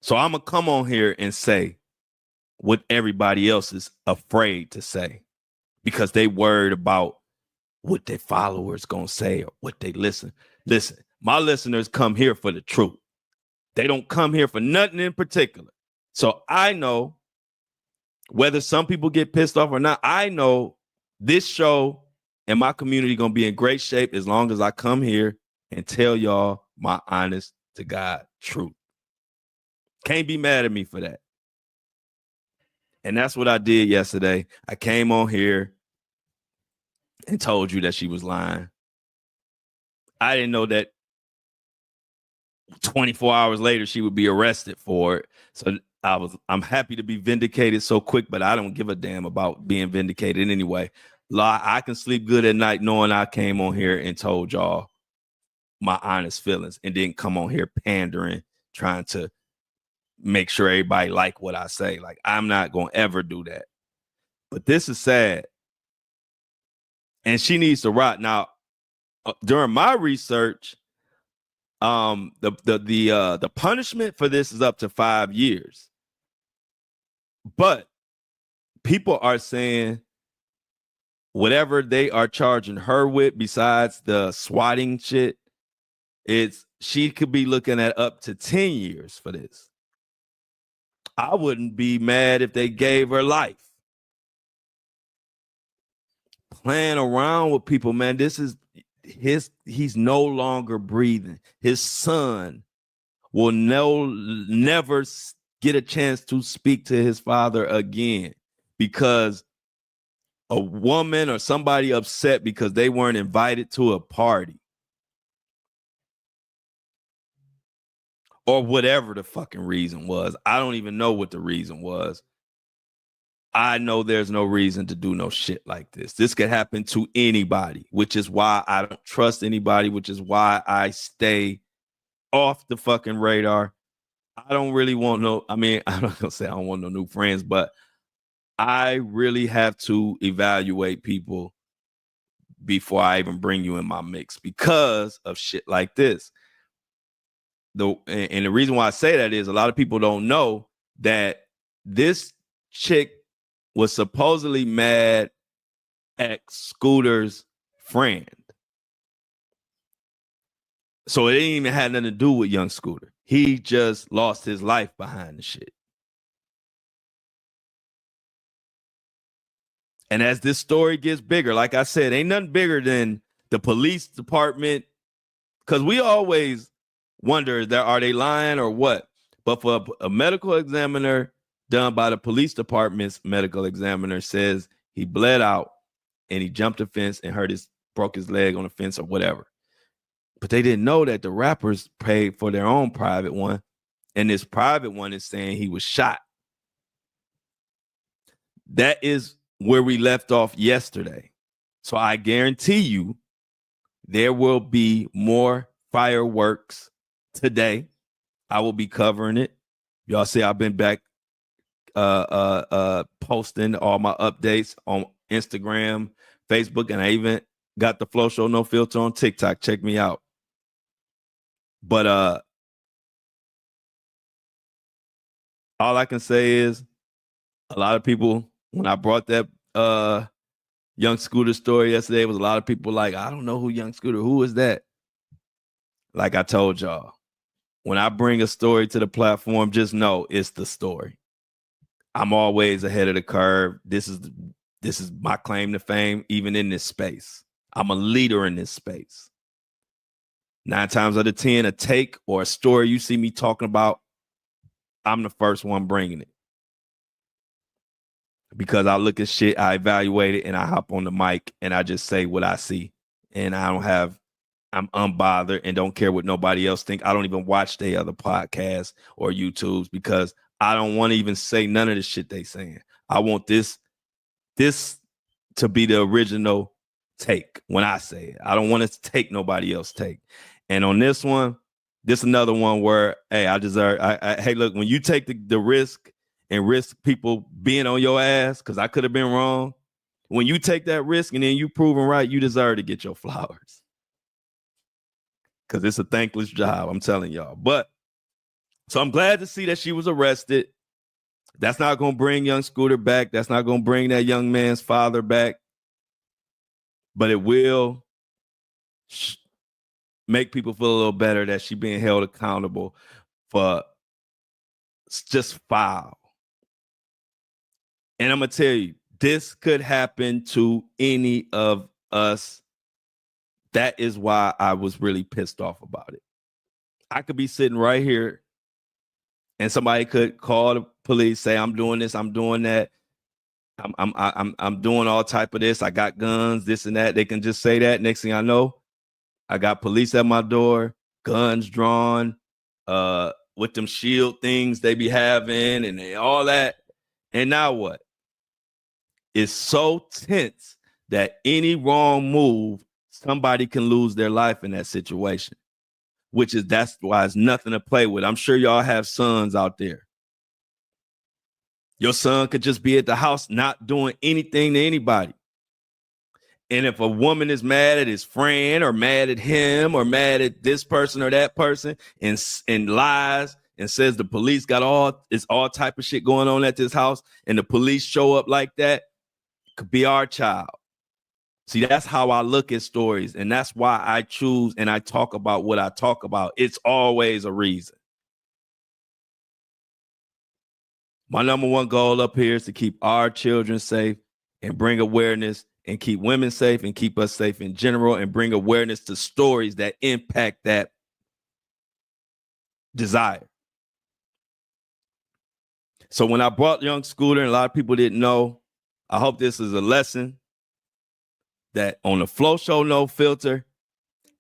So I'm going to come on here and say what everybody else is afraid to say because they worried about what their followers going to say or what they listen. Listen, my listeners come here for the truth. They don't come here for nothing in particular. So I know whether some people get pissed off or not, I know this show and my community going to be in great shape as long as I come here and tell y'all my honest to God truth. Can't be mad at me for that. And that's what I did yesterday. I came on here and told you that she was lying. I didn't know that 24 hours later she would be arrested for it. So I'm happy to be vindicated so quick, but I don't give a damn about being vindicated anyway. I can sleep good at night knowing I came on here and told y'all my honest feelings and didn't come on here pandering, trying to make sure everybody like what I say. Like, I'm not going to ever do that. But this is sad. And she needs to rot. Now, during my research, the punishment for this is up to 5 years. But people are saying whatever they are charging her with, besides the swatting shit, she could be looking at up to 10 years for this. I wouldn't be mad if they gave her life. Playing around with people, man, this is he's no longer breathing. His son will never get a chance to speak to his father again because a woman or somebody upset because they weren't invited to a party. Or whatever the fucking reason was. I don't even know what the reason was. I know there's no reason to do no shit like this. This could happen to anybody, which is why I don't trust anybody, which is why I stay off the fucking radar. I don't really want I'm not gonna say I don't want no new friends, but I really have to evaluate people before I even bring you in my mix because of shit like this. And the reason why I say that is a lot of people don't know that this chick was supposedly mad at Scooter's friend. So it ain't even had nothing to do with young Scooter. He just lost his life behind the shit. And as this story gets bigger, like I said, ain't nothing bigger than the police department, because we always wonder, are they lying or what? But for a medical examiner done by the police department's medical examiner says he bled out and he jumped a fence and broke his leg on the fence or whatever. But they didn't know that the rappers paid for their own private one. And this private one is saying he was shot. That is where we left off yesterday. So I guarantee you there will be more fireworks today. I will be covering it. Y'all see I've been back posting all my updates on Instagram, Facebook, and I even got the Flow Show No Filter on TikTok. Check me out. But all I can say is a lot of people, when I brought that Young Scooter story yesterday, was a lot of people like, I don't know who Young Scooter, who is that? Like I told y'all, when I bring a story to the platform, just know it's the story. I'm always ahead of the curve. This is my claim to fame, even in this space. I'm a leader in this space. 9 times out of 10, a take or a story you see me talking about, I'm the first one bringing it. Because I look at shit, I evaluate it, and I hop on the mic and I just say what I see. And I'm unbothered and don't care what nobody else think. I don't even watch their other podcasts or YouTubes because I don't want to even say none of the shit they saying. I want this to be the original take when I say it. I don't want to take nobody else take. And on this one, this another one where, hey, I deserve. Hey, look, when you take the risk and risk people being on your ass, because I could have been wrong. When you take that risk and then you proven right, you deserve to get your flowers. Because it's a thankless job, I'm telling y'all. But so I'm glad to see that she was arrested. That's not going to bring Young Scooter back. That's not going to bring that young man's father back. But it will make people feel a little better that she being held accountable for just foul. And I'm going to tell you, this could happen to any of us. That is why I was really pissed off about it. I could be sitting right here and somebody could call the police, say, I'm doing this, I'm doing that. I'm doing all type of this. I got guns, this and that. They can just say that. Next thing I know, I got police at my door, guns drawn, with them shield things they be having and all that. And now what? It's so tense that any wrong move, somebody can lose their life in that situation, that's why it's nothing to play with. I'm sure y'all have sons out there. Your son could just be at the house not doing anything to anybody. And if a woman is mad at his friend or mad at him or mad at this person or that person and lies and says the police got all type of shit going on at this house and the police show up like that, could be our child. See, that's how I look at stories. And that's why I choose and I talk about what I talk about. It's always a reason. My number one goal up here is to keep our children safe and bring awareness and keep women safe and keep us safe in general and bring awareness to stories that impact that desire. So when I brought Young Scooter, and a lot of people didn't know, I hope this is a lesson that on the Flow Show No Filter,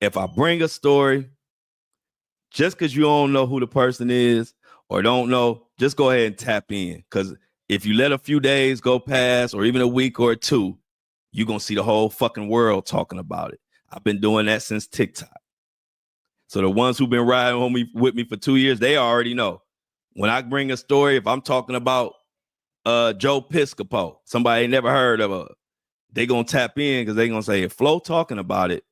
if I bring a story, just because you don't know who the person is or don't know, just go ahead and tap in. Because if you let a few days go past or even a week or two, you're going to see the whole fucking world talking about it. I've been doing that since TikTok. So the ones who've been riding with me for 2 years, they already know. When I bring a story, if I'm talking about Joe Piscopo, somebody never heard of they going to tap in because they going to say, if Flo talking about it,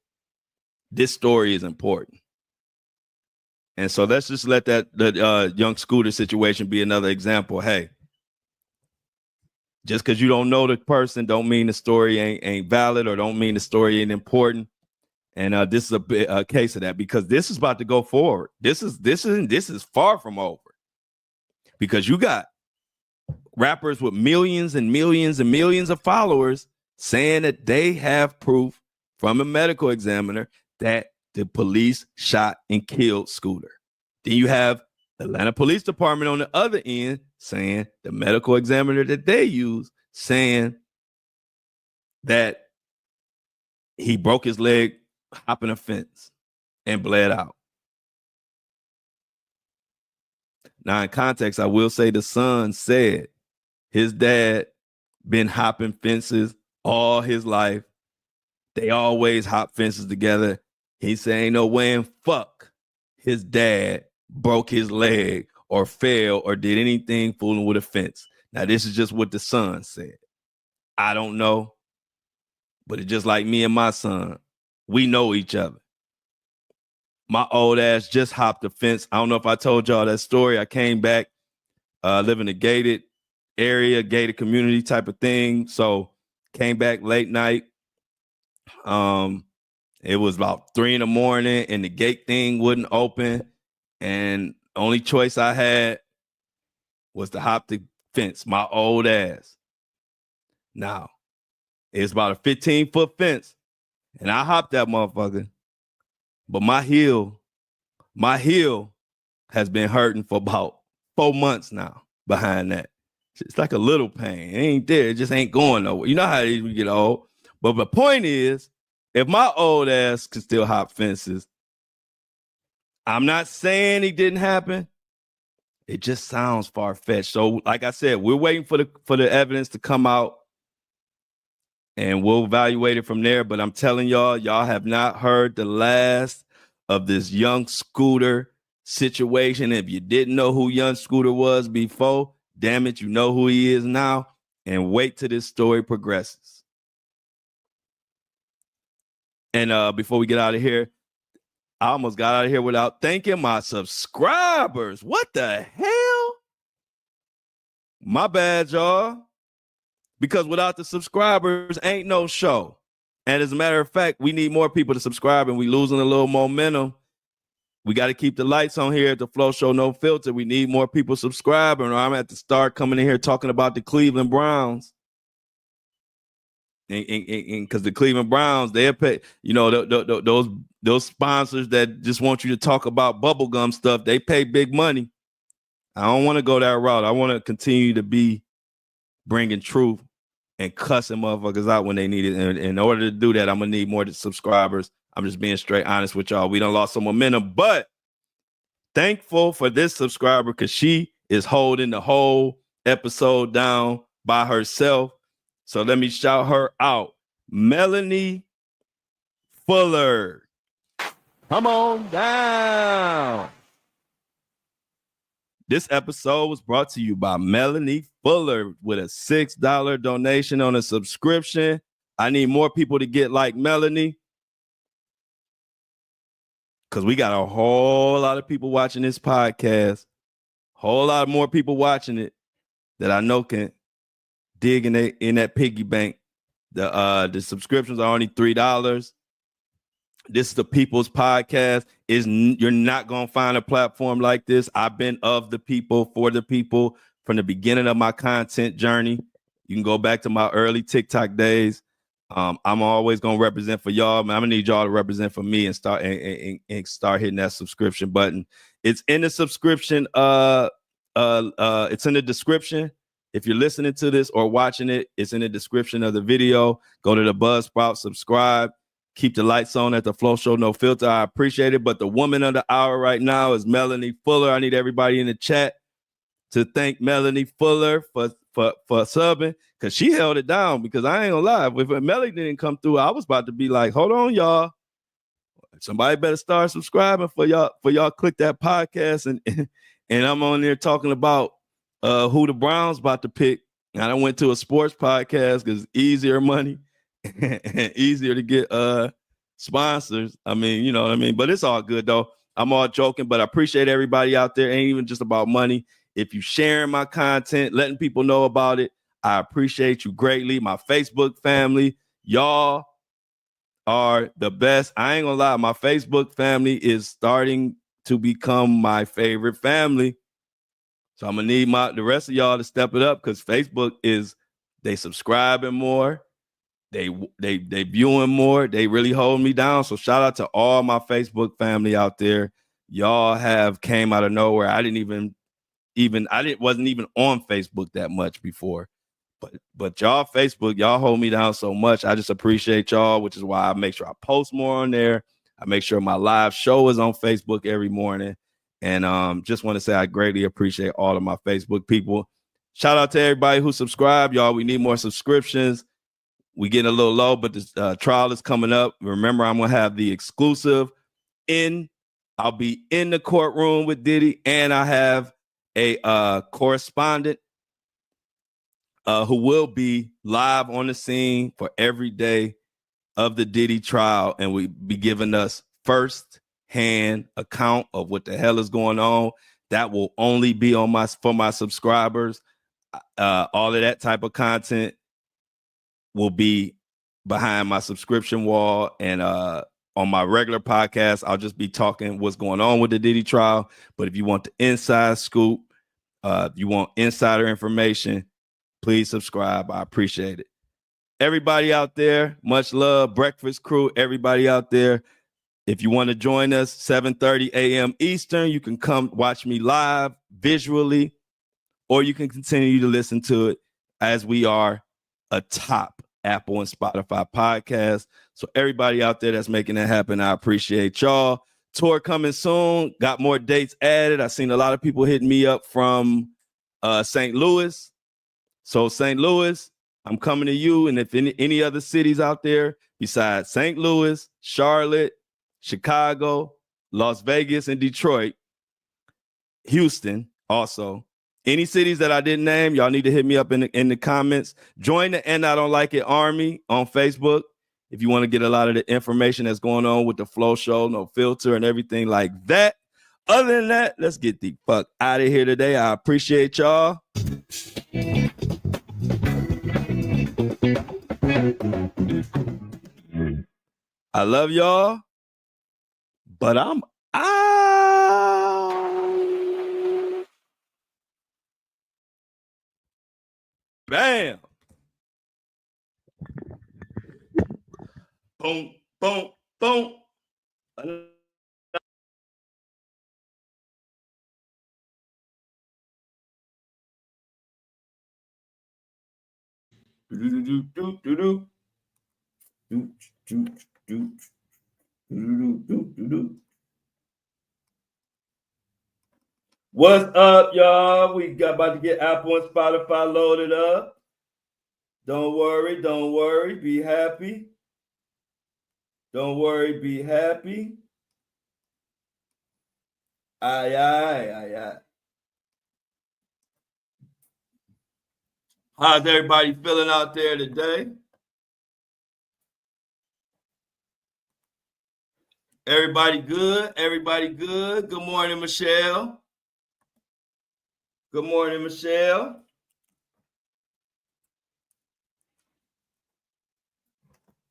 this story is important. And so let's just let the Young Scooter situation be another example. Hey, just because you don't know the person don't mean the story ain't valid or don't mean the story ain't important. And this is a case of that because this is about to go forward. This is far from over because you got rappers with millions and millions and millions of followers saying that they have proof from a medical examiner that the police shot and killed Scooter. Then you have the Atlanta Police Department on the other end saying, the medical examiner that they use, saying that he broke his leg hopping a fence and bled out. Now, in context, I will say the son said his dad been hopping fences all his life. They always hop fences together. He said ain't no way in fuck his dad broke his leg or fell or did anything fooling with a fence. Now, this is just what the son said. I don't know, but it's just like me and my son. We know each other. My old ass just hopped the fence. I don't know if I told y'all that story. I came back, live in a gated area, gated community type of thing. So came back late night. It was about 3 a.m. and the gate thing wouldn't open. And only choice I had was to hop the fence, my old ass. Now, it's about a 15-foot fence. And I hopped that motherfucker. But my heel has been hurting for about 4 months now behind that. It's like a little pain. It ain't there. It just ain't going nowhere. You know how it is when you get old. But the point is, if my old ass could still hop fences, I'm not saying it didn't happen. It just sounds far-fetched. So, like I said, we're waiting for the evidence to come out, and we'll evaluate it from there. But I'm telling y'all have not heard the last of this young Scooter situation. If you didn't know who young Scooter was before, damn it, you know who he is now. And wait till this story progresses. And before we get out of here, I almost got out of here without thanking my subscribers. What the hell? My bad, y'all. Because without the subscribers, ain't no show. And as a matter of fact, we need more people to subscribe, and we losing a little momentum. We got to keep the lights on here at the Flow Show No Filter. We need more people subscribing, or I'm going to have to start coming in here talking about the Cleveland Browns. And because the Cleveland Browns, they'll pay, you know, those sponsors that just want you to talk about bubblegum stuff, they pay big money. I don't want to go that route. I want to continue to be bringing truth and cussing motherfuckers out when they need it. And in order to do that, I'm going to need more subscribers. I'm just being straight honest with y'all. We done lost some momentum, but thankful for this subscriber because she is holding the whole episode down by herself. So let me shout her out. Melanie Fuller. Come on down. This episode was brought to you by Melanie Fuller with a $6 donation on a subscription. I need more people to get like Melanie because we got a whole lot of people watching this podcast, whole lot more people watching it that I know can dig in that piggy bank. The subscriptions are only $3. This is the People's Podcast. You're not going to find a platform like this. I've been of the people, for the people from the beginning of my content journey. You can go back to my early TikTok days. I'm always going to represent for y'all. I'm going to need y'all to represent for me and start hitting that subscription button. It's in the subscription. It's in the description. If you're listening to this or watching it, it's in the description of the video. Go to the Buzzsprout, subscribe. Keep the lights on at the Flow Show No Filter. I appreciate it. But the woman of the hour right now is Melanie Fuller. I need everybody in the chat to thank Melanie Fuller for subbing because she held it down. Because I ain't gonna lie, if Melanie didn't come through, I was about to be like, hold on, y'all. Somebody better start subscribing for y'all click that podcast and I'm on there talking about who the Browns about to pick. And I went to a sports podcast because easier money and easier to get sponsors. I mean, you know what I mean? But it's all good, though. I'm all joking, but I appreciate everybody out there. Ain't even just about money. If you sharing my content, letting people know about it, I appreciate you greatly. My Facebook family, y'all are the best. I ain't gonna lie. My Facebook family is starting to become my favorite family. So I'm gonna need the rest of y'all to step it up because Facebook they subscribing more, they viewing more, they really hold me down. So shout out to all my Facebook family out there. Y'all have came out of nowhere. I didn't even wasn't even on Facebook that much before. But y'all Facebook, y'all hold me down so much. I just appreciate y'all, which is why I make sure I post more on there. I make sure my live show is on Facebook every morning. And just want to say I greatly appreciate all of my Facebook people. Shout out to everybody who subscribed, y'all. We need more subscriptions. We getting a little low, but this trial is coming up. Remember, I'm gonna have the exclusive I'll be in the courtroom with Diddy, and I have a correspondent who will be live on the scene for every day of the Diddy trial, and we be giving us first-hand account of what the hell is going on. That will only be on for my subscribers. All of that type of content will be behind my subscription wall, and on my regular podcast, I'll just be talking what's going on with the Diddy trial. But if you want the inside scoop, if you want insider information, please subscribe. I appreciate it. Everybody out there, much love. Breakfast crew, everybody out there. If you want to join us, 7:30 a.m. Eastern, you can come watch me live visually, or you can continue to listen to it as we are a top Apple and Spotify podcast. So everybody out there that's making that happen, I appreciate y'all. Tour coming soon. Got more dates added. I've seen a lot of people hitting me up from St. Louis. So St. Louis, I'm coming to you. And if any other cities out there besides St. Louis, Charlotte, Chicago, Las Vegas, and Detroit, Houston also, any cities that I didn't name, y'all need to hit me up in the comments. Join the And I Don't Like It Army on Facebook if you want to get a lot of the information that's going on with the Flow Show, no filter and everything like that. Other than that, let's get the fuck out of here today. I appreciate y'all. I love y'all, but I'm out. Bam. Boom, boom, boom. What's up, y'all? We got about to get Apple and Spotify loaded up. Don't worry, don't worry. Be happy. Don't worry, be happy. Aye, aye, aye, aye. How's everybody feeling out there today? Everybody good? Everybody good? Good morning, Michelle. Good morning, Michelle.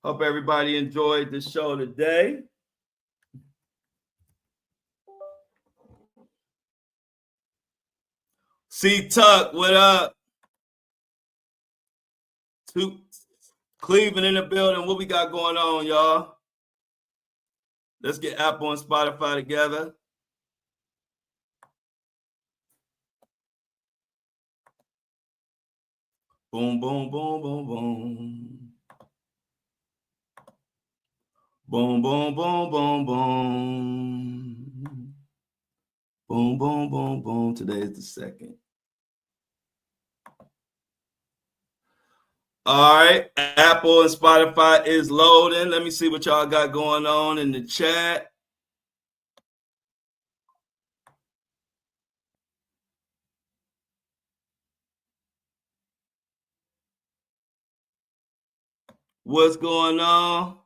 Hope everybody enjoyed the show today. C Tuck, what up? Cleveland in the building. What we got going on, y'all? Let's get Apple and Spotify together. Boom, boom, boom, boom, boom. Boom, boom, boom, boom, boom. Boom, boom, boom, boom. Today is the 2nd. All right. Apple and Spotify is loading. Let me see what y'all got going on in the chat. What's going on?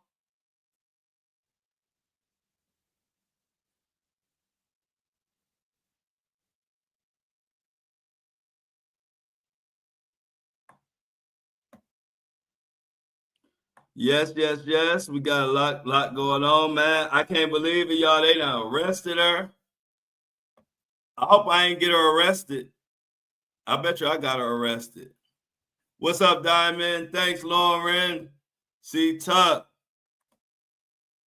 Yes, yes, yes. We got a lot going on, man. I can't believe it, y'all. They done arrested her. I hope I ain't get her arrested. I bet you I got her arrested. What's up, Diamond? Thanks, Lauren. C Tuck.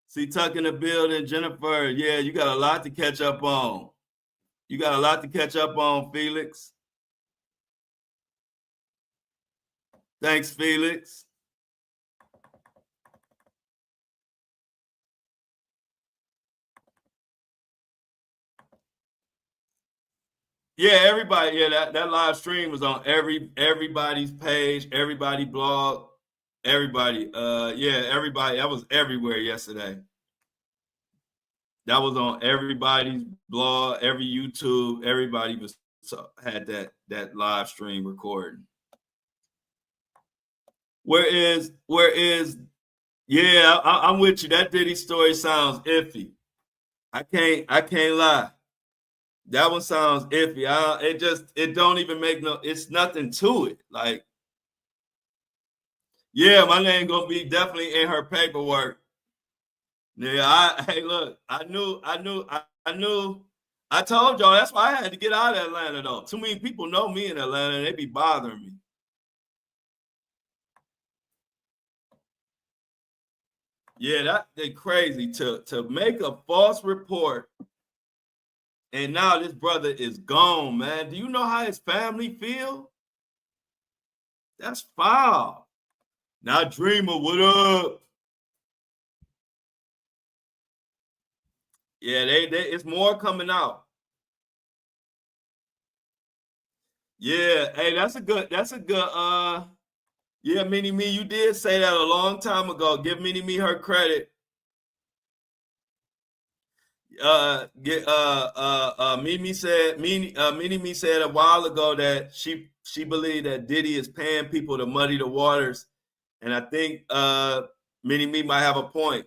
C Tuck in the building. Jennifer. Yeah, you got a lot to catch up on. You got a lot to catch up on, Felix. Thanks, Felix. Yeah, everybody. Yeah, that live stream was on everybody's page, everybody blog, everybody. Yeah, everybody. That was everywhere yesterday. That was on everybody's blog, every YouTube. Everybody was had that live stream recording. Where is? Yeah, I'm with you. That Diddy story sounds iffy. I can't lie. That one sounds iffy. It don't even make no. It's nothing to it. Like, yeah, my name gonna be definitely in her paperwork. Yeah, hey, look, I knew. I told y'all that's why I had to get out of Atlanta though. Too many people know me in Atlanta, and they be bothering me. Yeah, they crazy to make a false report, and now this brother is gone, man. Do you know how his family feel? That's foul. Now, Dreamer, what up? Yeah, they it's more coming out. Yeah, hey, that's a good yeah, Mini Me, you did say that a long time ago. Give Mini Me her credit. Get Mini Me said a while ago that she believed that Diddy is paying people to muddy the waters. And I think Mini Me might have a point.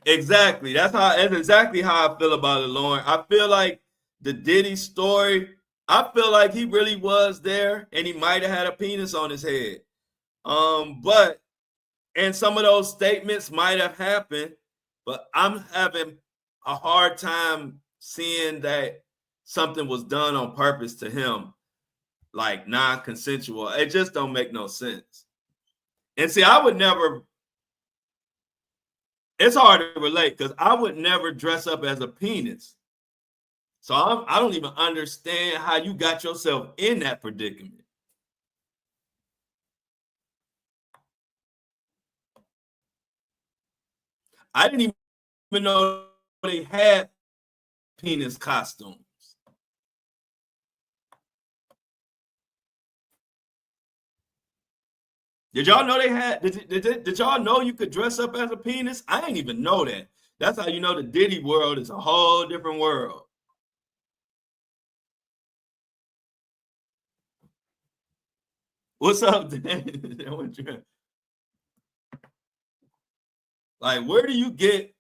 Exactly. That's exactly how I feel about it, Lauren. I feel like the Diddy story, I feel like he really was there and he might have had a penis on his head. But and some of those statements might have happened, but I'm having a hard time seeing that something was done on purpose to him, like non-consensual. It just don't make no sense. And see, I would never, it's hard to relate because I would never dress up as a penis. So I don't even understand how you got yourself in that predicament. I didn't even know they had penis costumes. Did y'all know they had? Did y'all know you could dress up as a penis? I didn't even know that. That's how you know the Diddy world is a whole different world. What's up, Dan? Like, where do you get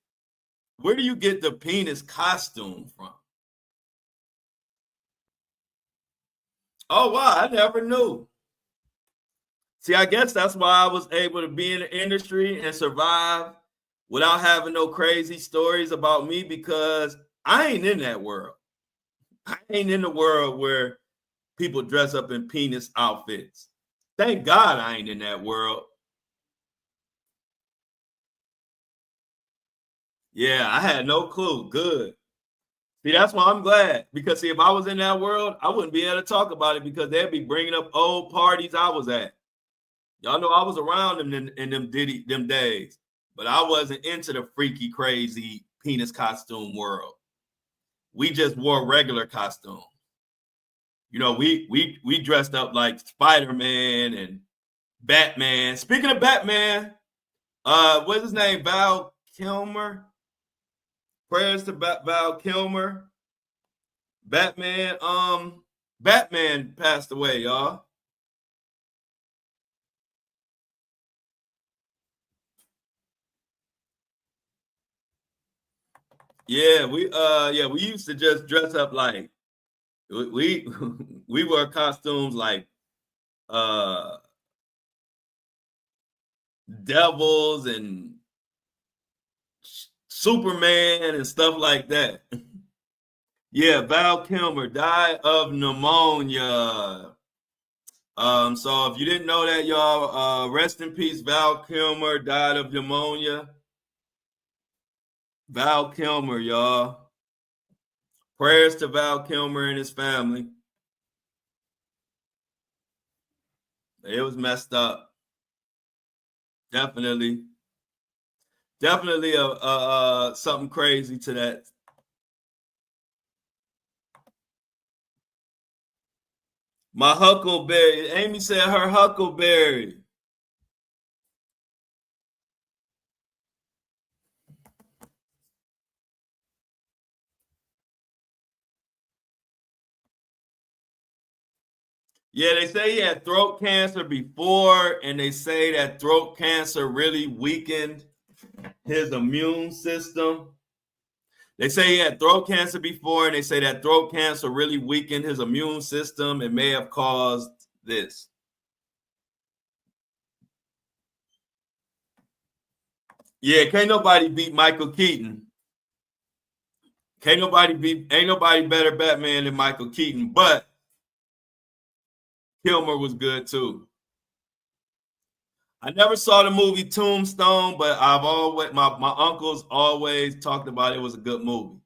the penis costume from? Oh wow, I never knew. See, I guess that's why I was able to be in the industry and survive without having no crazy stories about me because I ain't in that world. I ain't in the world where people dress up in penis outfits. Thank God I ain't in that world. Yeah, I had no clue. Good. See, that's why I'm glad because see, if I was in that world, I wouldn't be able to talk about it because they'd be bringing up old parties I was at. Y'all know I was around them in them days, but I wasn't into the freaky, crazy penis costume world. We just wore regular costumes. You know, we dressed up like Spider-Man and Batman. Speaking of Batman, what's his name? Val Kilmer. Prayers to Val Kilmer. Batman passed away, y'all. Yeah, we used to just dress up like we we wear costumes like uh devils and Superman and stuff like that. Yeah, Val Kilmer died of pneumonia. So if you didn't know that, y'all, rest in peace. Val Kilmer died of pneumonia. Val Kilmer, y'all. Prayers to Val Kilmer and his family. It was messed up. Definitely something crazy to that. My huckleberry. Amy said her huckleberry. Yeah, they say he had throat cancer before, and they say that throat cancer really weakened his immune system. They say he had throat cancer before, and they say that throat cancer really weakened his immune system and may have caused this. Yeah, can't nobody beat Michael Keaton. Ain't nobody better Batman than Michael Keaton, but Kilmer was good too. I never saw the movie Tombstone, but my uncles always talked about it was a good movie.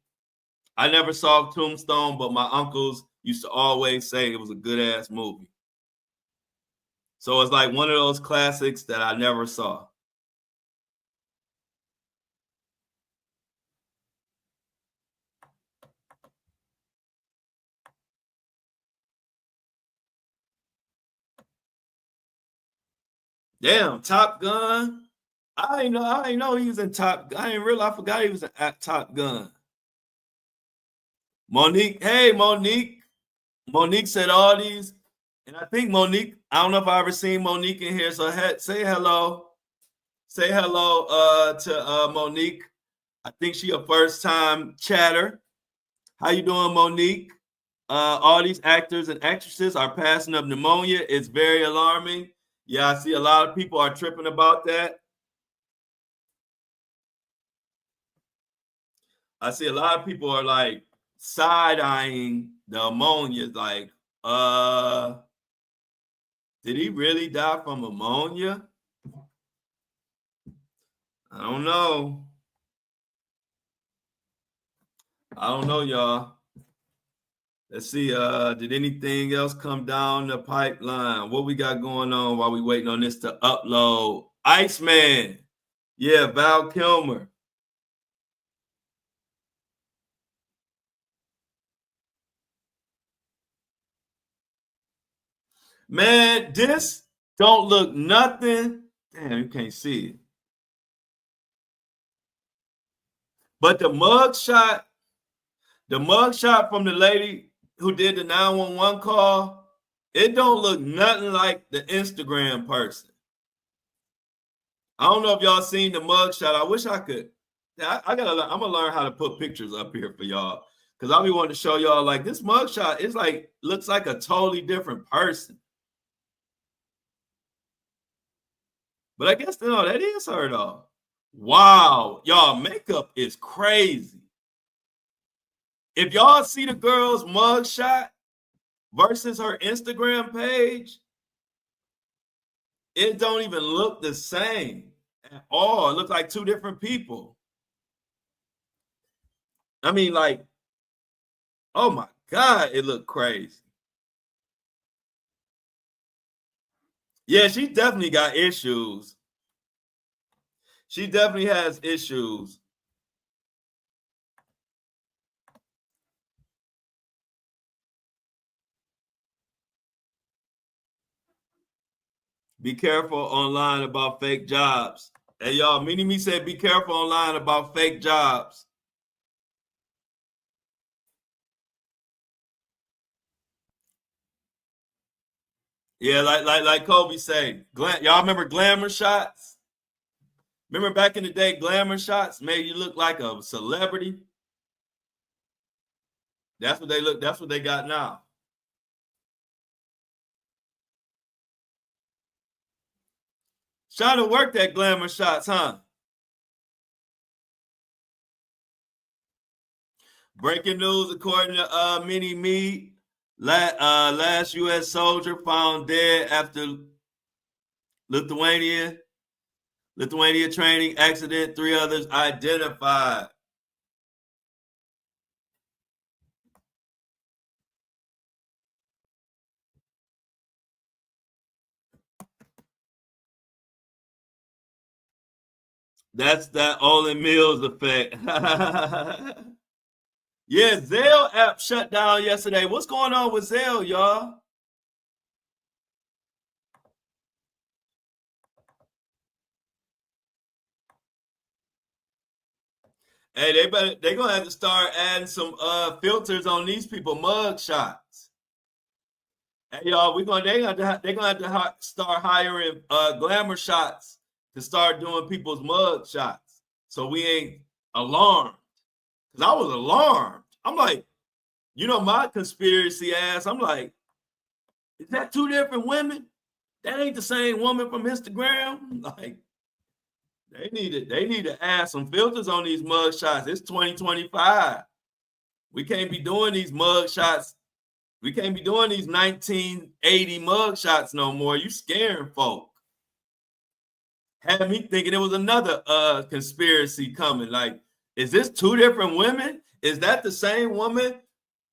I never saw Tombstone, but my uncles used to always say it was a good ass movie. So it's like one of those classics that I never saw. Damn, Top Gun. I didn't know he was in Top Gun. I didn't realize I forgot he was in Top Gun. Monique, hey Monique. Monique said all these, and I think Monique, I don't know if I ever seen Monique in here. So say hello. Say hello to Monique. I think she a first time chatter. How you doing, Monique? All these actors and actresses are passing of pneumonia. It's very alarming. Yeah, I see a lot of people are tripping about that. I see a lot of people are like side-eyeing the ammonia. Like, did he really die from ammonia? I don't know. I don't know, y'all. Let's see. Did anything else come down the pipeline? What we got going on while we waiting on this to upload? Iceman. Yeah, Val Kilmer. Man, this don't look nothing. Damn, you can't see it. But the mug shot from the lady who did the 911 call, it don't look nothing like the Instagram person. I don't know if y'all seen the mug shot. I wish I could. I'm gonna learn how to put pictures up here for y'all because I'll be wanting to show y'all like this mug shot is like looks like a totally different person. But I guess no, that is her though. Wow, y'all makeup is crazy. If y'all see the girl's mug shot versus her Instagram page, it don't even look the same at all. It looks like two different people. I mean, like, oh my God, it looked crazy. Yeah, she definitely got issues. She definitely has issues. Be careful online about fake jobs. Hey, y'all, Me said be careful online about fake jobs. Yeah, like Kobe said, y'all remember glamour shots? Remember back in the day, glamour shots made you look like a celebrity. That's what they look. That's what they got now. Trying to work that glamour shots, huh? Breaking news according to Mini Me, last U.S. soldier found dead after Lithuania training accident. 3 others identified. That's that Olin Mills effect. Yeah, Zelle app shut down yesterday. What's going on with Zelle, y'all? Hey, they gonna have to start adding some filters on these people mug shots. Hey y'all, they gonna have to start hiring glamour shots to start doing people's mug shots. So we ain't alarmed. Cause I was alarmed. I'm like, my conspiracy ass. I'm like, is that two different women? That ain't the same woman from Instagram. Like, they need to add some filters on these mug shots. It's 2025. We can't be doing these mug shots. We can't be doing these 1980 mug shots no more. You scaring folk. Had me thinking it was another conspiracy coming. Like, is this two different women? Is that the same woman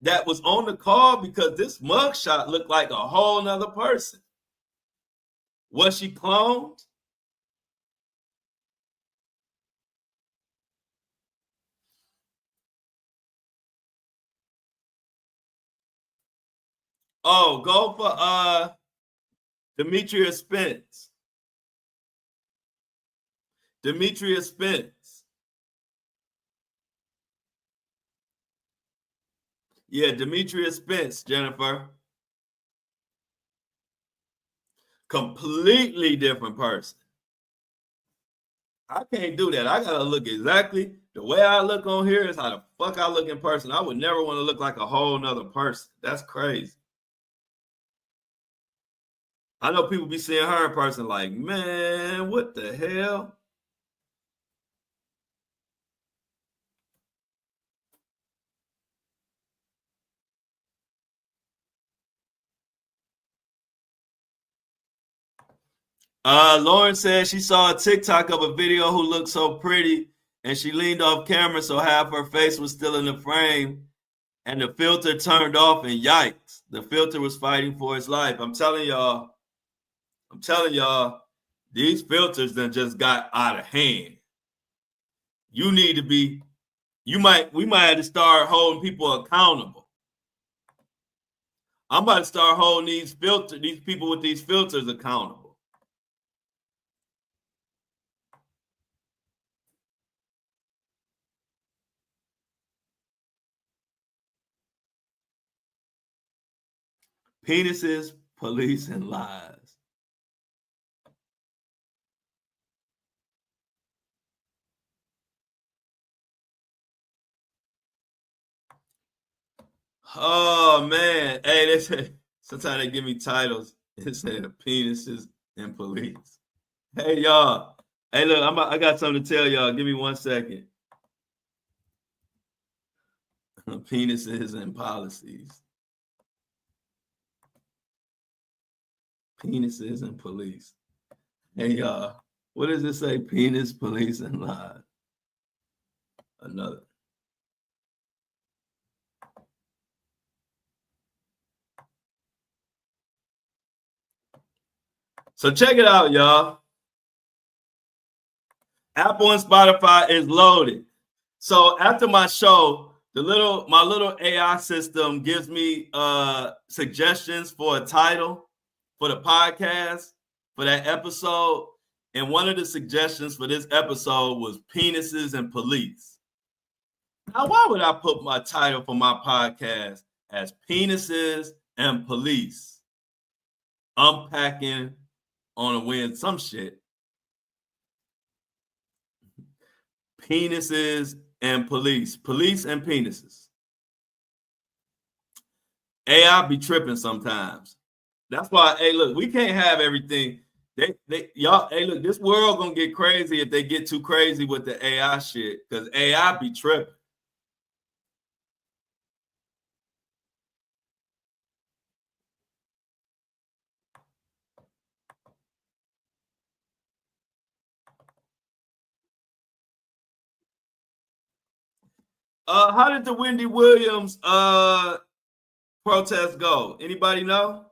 that was on the call? Because this mug shot looked like a whole nother person. Was she cloned? Oh, go for Demetria Spence. Demetria Spence. Yeah, Demetria Spence, Jennifer. Completely different person. I can't do that. I gotta look exactly the way I look on here is how the fuck I look in person. I would never want to look like a whole nother person. That's crazy. I know people be seeing her in person like, man, what the hell? Lauren said she saw a TikTok of a video who looked so pretty and she leaned off camera so half her face was still in the frame and the filter turned off and yikes, the filter was fighting for its life. I'm telling y'all, these filters then just got out of hand. You need to be, we might have to start holding people accountable. I'm about to start holding these people with these filters accountable. Penises, police, and lies. Oh man, hey, they say sometimes they give me titles. It said penises and police. Hey y'all, hey look, I got something to tell y'all. Give me 1 second. Penises and policies. Penises and police. Hey y'all, what does it say? Penis, police, and lies. Another. So check it out, y'all. Apple and Spotify is loaded. So after my show, my little AI system gives me suggestions for a title for the podcast for that episode. And one of the suggestions for this episode was penises and police. Now, why would I put my title for my podcast as penises and police? Unpacking on a win, some shit. Penises and police. Police and penises. AI be tripping sometimes. That's why, hey, look, we can't have everything. Y'all, hey, look, this world gonna get crazy if they get too crazy with the AI shit, because AI be tripping. How did the Wendy Williams protest go? Anybody know?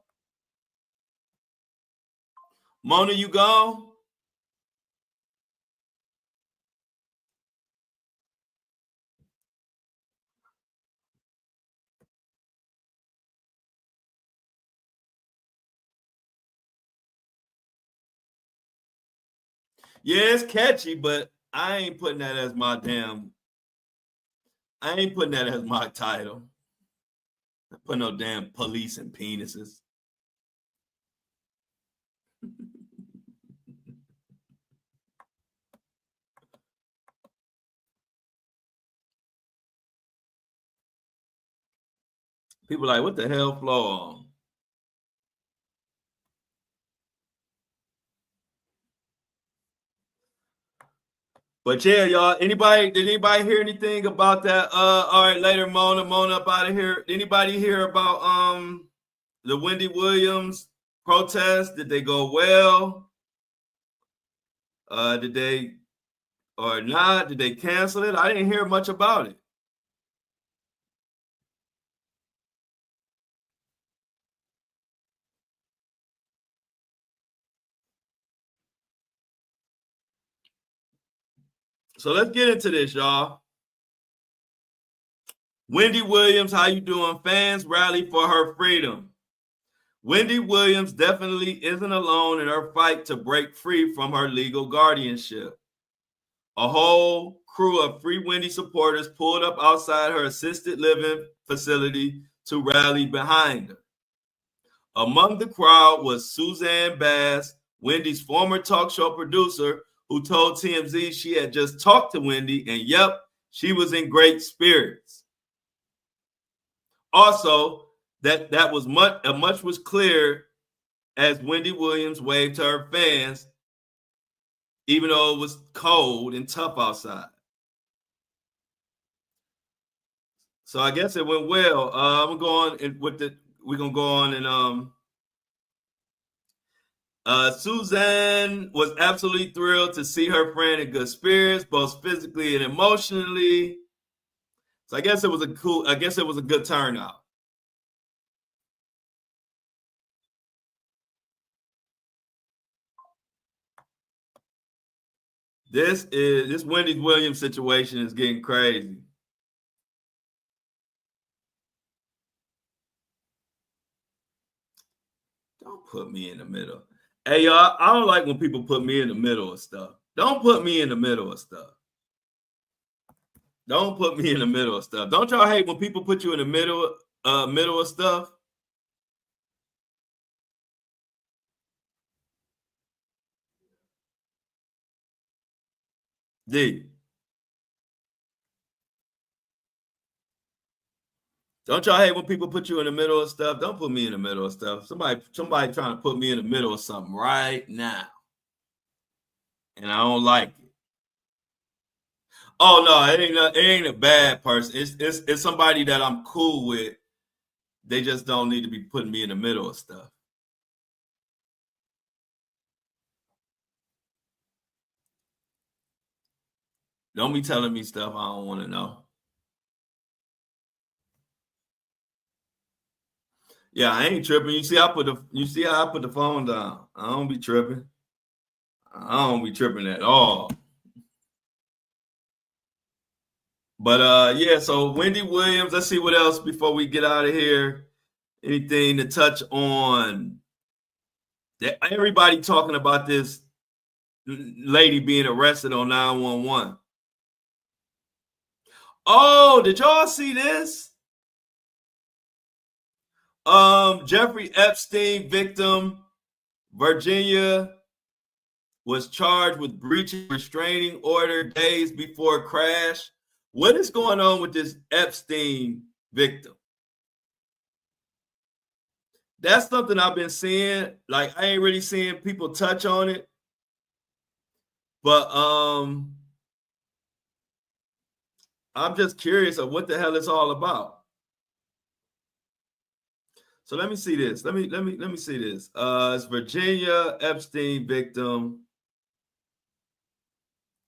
Mona, you gone? Yeah, it's catchy, but I ain't putting that as my title. I put no damn police and penises. People like, what the hell flow on? But yeah, y'all. Did anybody hear anything about that? All right, later, Mona up out of here. Anybody hear about the Wendy Williams protest? Did they go well? Did they or not? Did they cancel it? I didn't hear much about it. So let's get into this, y'all. Wendy Williams, how you doing? Fans rally for her freedom. Wendy Williams definitely isn't alone in her fight to break free from her legal guardianship. A whole crew of Free Wendy supporters pulled up outside her assisted living facility to rally behind her. Among the crowd was Suzanne Bass, Wendy's former talk show producer, who told TMZ she had just talked to Wendy and yep, she was in great spirits. Also, that was much was clear as Wendy Williams waved to her fans, even though it was cold and tough outside. So I guess it went well. I'm going with the. We're gonna go on and Suzanne was absolutely thrilled to see her friend in good spirits, both physically and emotionally. So I guess it was a good turnout. This Wendy Williams situation is getting crazy. Don't put me in the middle. Hey y'all, I don't like when people put me in the middle of stuff. Don't put me in the middle of stuff. Don't put me in the middle of stuff. Don't y'all hate when people put you in the middle of stuff? D. Don't y'all hate when people put you in the middle of stuff? Don't put me in the middle of stuff. Somebody trying to put me in the middle of something right now. And I don't like it. Oh no, it ain't a bad person. It's somebody that I'm cool with. They just don't need to be putting me in the middle of stuff. Don't be telling me stuff I don't want to know. Yeah, I ain't tripping. You see how I put the phone down. I don't be tripping. I don't be tripping at all. But yeah, so Wendy Williams, let's see what else before we get out of here. Anything to touch on? Everybody talking about this lady being arrested on 911. Oh, did y'all see this? Jeffrey Epstein victim, Virginia, was charged with breaching restraining order days before crash. What is going on with this Epstein victim? That's something I've been seeing. Like I ain't really seeing people touch on it, but I'm just curious of what the hell it's all about. So let me see this. Let me see this. It's Virginia Epstein victim.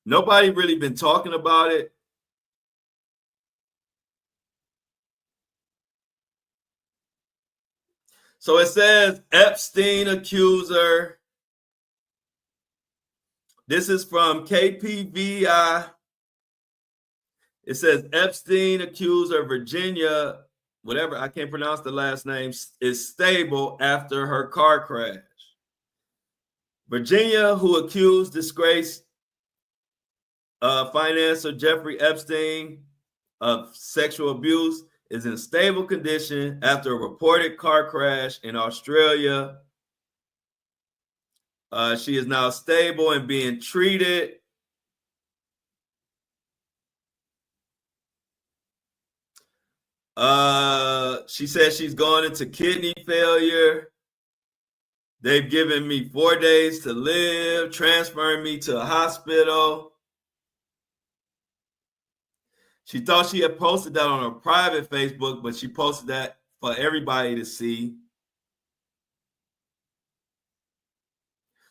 Nobody really been talking about it. So it says Epstein accuser. This is from KPVI. It says Epstein accuser Virginia, whatever, I can't pronounce the last name, is stable after her car crash. Virginia, who accused disgraced financier Jeffrey Epstein of sexual abuse, is in stable condition after a reported car crash in Australia. She is now stable and being treated. She says she's gone into kidney failure. They've given me 4 days to live, transferring me to a hospital. She thought she had posted that on her private Facebook, but she posted that for everybody to see.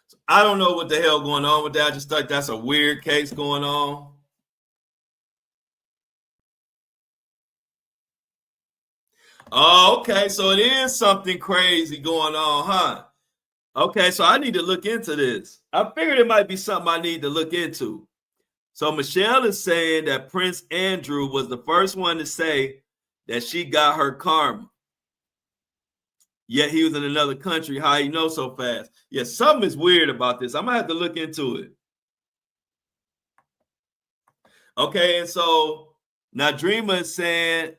So I don't know what the hell going on with that. I just thought that's a weird case going on. Oh, okay. So it is something crazy going on, huh? Okay, so I need to look into this. I figured it might be something I need to look into. So Michelle is saying that Prince Andrew was the first one to say that she got her karma. Yet he was in another country. How you know so fast? Yeah, something is weird about this. I'm gonna have to look into it. Okay, and so Nadrima is saying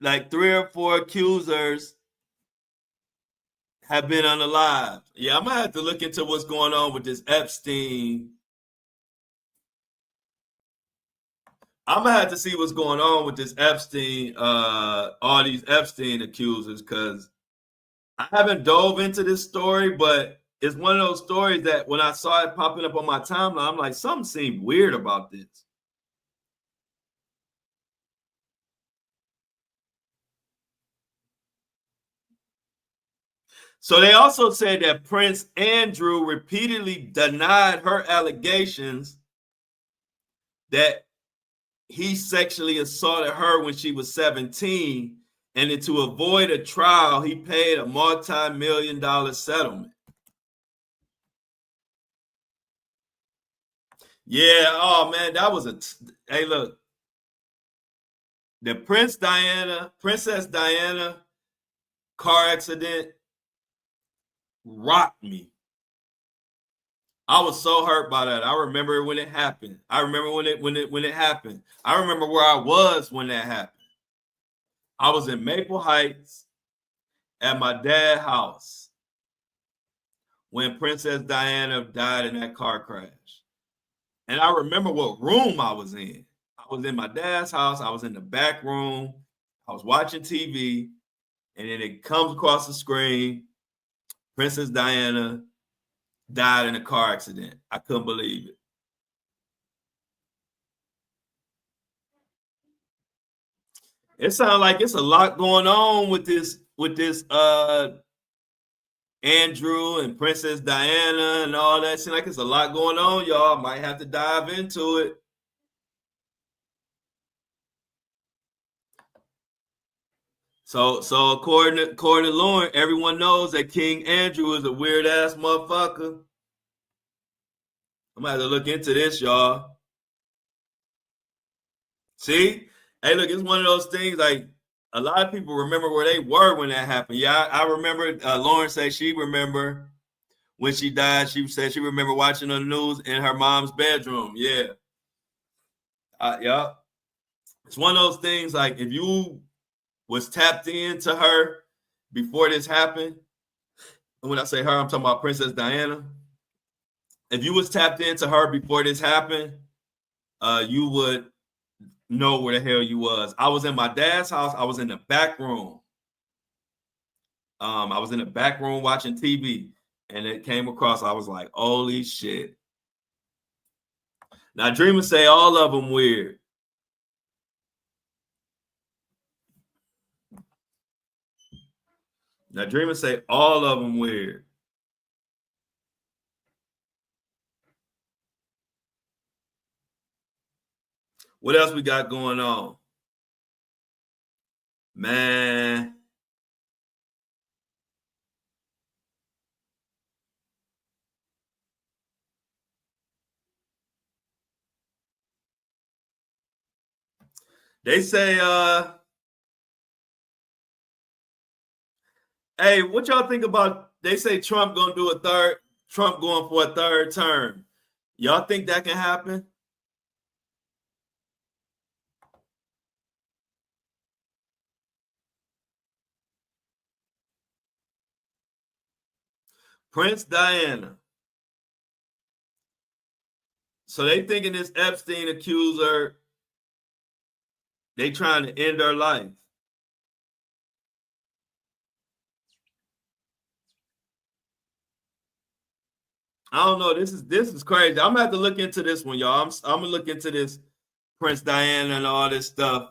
like 3 or 4 accusers have been unalived. Yeah, I'm gonna have to look into what's going on with this Epstein. I'm gonna have to see what's going on with this Epstein, all these Epstein accusers, because I haven't dove into this story, but it's one of those stories that when I saw it popping up on my timeline, I'm like, something seemed weird about this. So they also said that Prince Andrew repeatedly denied her allegations that he sexually assaulted her when she was 17, and then to avoid a trial, he paid a multi-million-dollar settlement. Yeah, oh man, that was hey, look, the Princess Diana car accident rocked me. I was so hurt by that. I remember when it happened. I remember when it happened. I remember where I was when that happened. I was in Maple Heights at my dad's house when Princess Diana died in that car crash. And I remember what room I was in. I was in my dad's house. I was in the back room. I was watching TV, and then it comes across the screen. Princess Diana died in a car accident. I couldn't believe it. It sounds like it's a lot going on with this Andrew and Princess Diana and all that. Seems like it's a lot going on, y'all. Might have to dive into it. So according to Lauren, everyone knows that King Andrew is a weird ass motherfucker. I'm gonna have to look into this, y'all. See? Hey, look, it's one of those things like a lot of people remember where they were when that happened. Yeah, I remember Lauren said she remember when she died. She said she remember watching the news in her mom's bedroom. Yeah. Yeah. It's one of those things like if you was tapped into her before this happened, and when I say her, I'm talking about Princess Diana. If you was tapped into her before this happened, you would know where the hell you was. I was in my dad's house. I was in the back room. I was in the back room watching TV, and it came across. I was like, "Holy shit!" Now, dreamers say all of them weird. Now, dreamers say all of them weird. What else we got going on, man? They say, hey, what y'all think about they say Trump gonna do a third. Trump going for a third term. Y'all think that can happen? Prince Diana. So they thinking this Epstein accuser, they trying to end her life. I don't know. This is crazy. I'm gonna have to look into this one, y'all. I'm gonna look into this Prince Diana and all this stuff.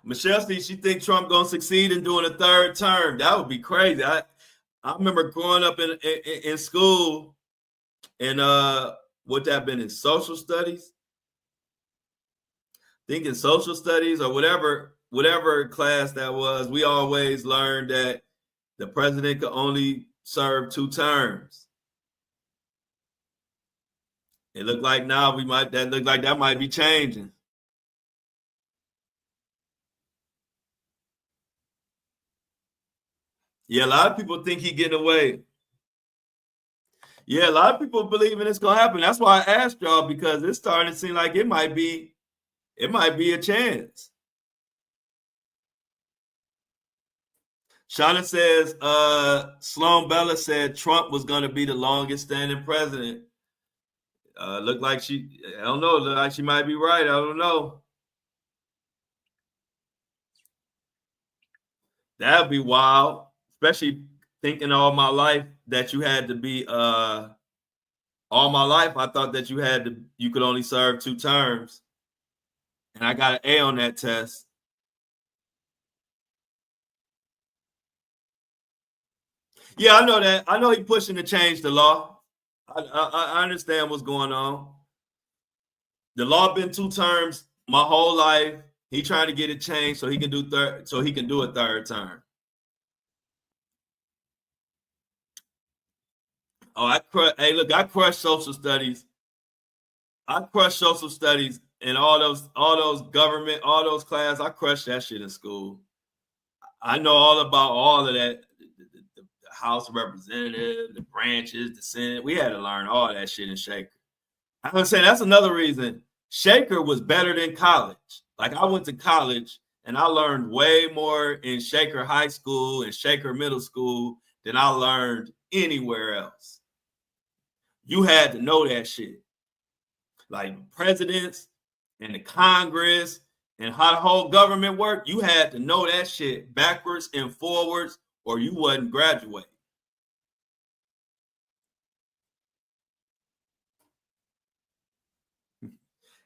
Michelle says she thinks Trump gonna succeed in doing a third term. That would be crazy. I remember growing up in school and what that been in social studies. I think in social studies or whatever class that was, we always learned that the president could only serve 2 terms. It looked like now that might be changing. Yeah, a lot of people think he getting away. Yeah, a lot of people believe it's gonna happen. That's why I asked y'all because it's starting to seem like it might be a chance. Shauna says, Sloan Bella said Trump was gonna be the longest standing president. Look like I don't know, look like she might be right. I don't know. That'd be wild, especially thinking all my life that you had to be all my life I thought that you could only serve 2 terms. And I got an A on that test. Yeah, I know that. I know he's pushing to change the law. I understand what's going on. The law been 2 terms my whole life. He trying to get it changed so he can do a third term. Oh, hey, look, I crushed social studies. I crushed social studies and all those government, all those classes. I crushed that shit in school. I know all about all of that. The House of Representatives, the branches, the Senate. We had to learn all that shit in Shaker. I'm saying that's another reason Shaker was better than college. Like I went to college and I learned way more in Shaker High School and Shaker Middle School than I learned anywhere else. You had to know that shit. Like presidents and the Congress and how the whole government worked, you had to know that shit backwards and forwards or you wasn't graduating.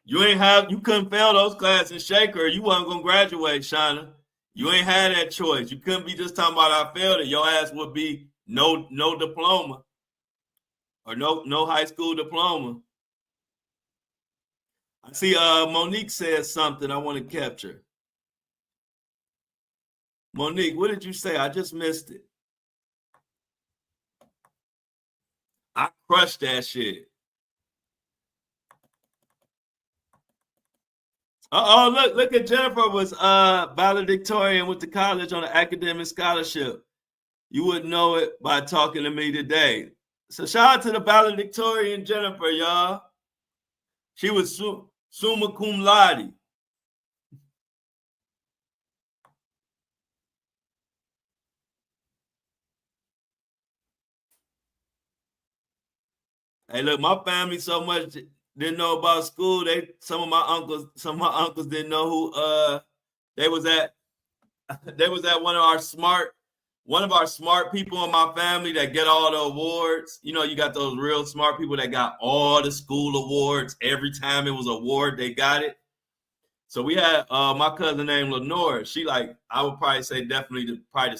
You couldn't fail those classes in Shaker. You wasn't gonna graduate, Shauna. You ain't had that choice. You couldn't be just talking about I failed it. Your ass would be no diploma or no high school diploma. I see Monique says something I want to capture. Monique, what did you say? I just missed it. I crushed that shit. Look at Jennifer was valedictorian with the college on an academic scholarship. You wouldn't know it by talking to me today. So shout out to the valedictorian Jennifer, y'all. She was summa cum laude. Hey, look, my family so much didn't know about school. Some of my uncles didn't know who they was at. They was at one of our smart people in my family that get all the awards. You know, you got those real smart people that got all the school awards. Every time it was an award, they got it. So we had my cousin named Lenore. She like I would probably say definitely probably the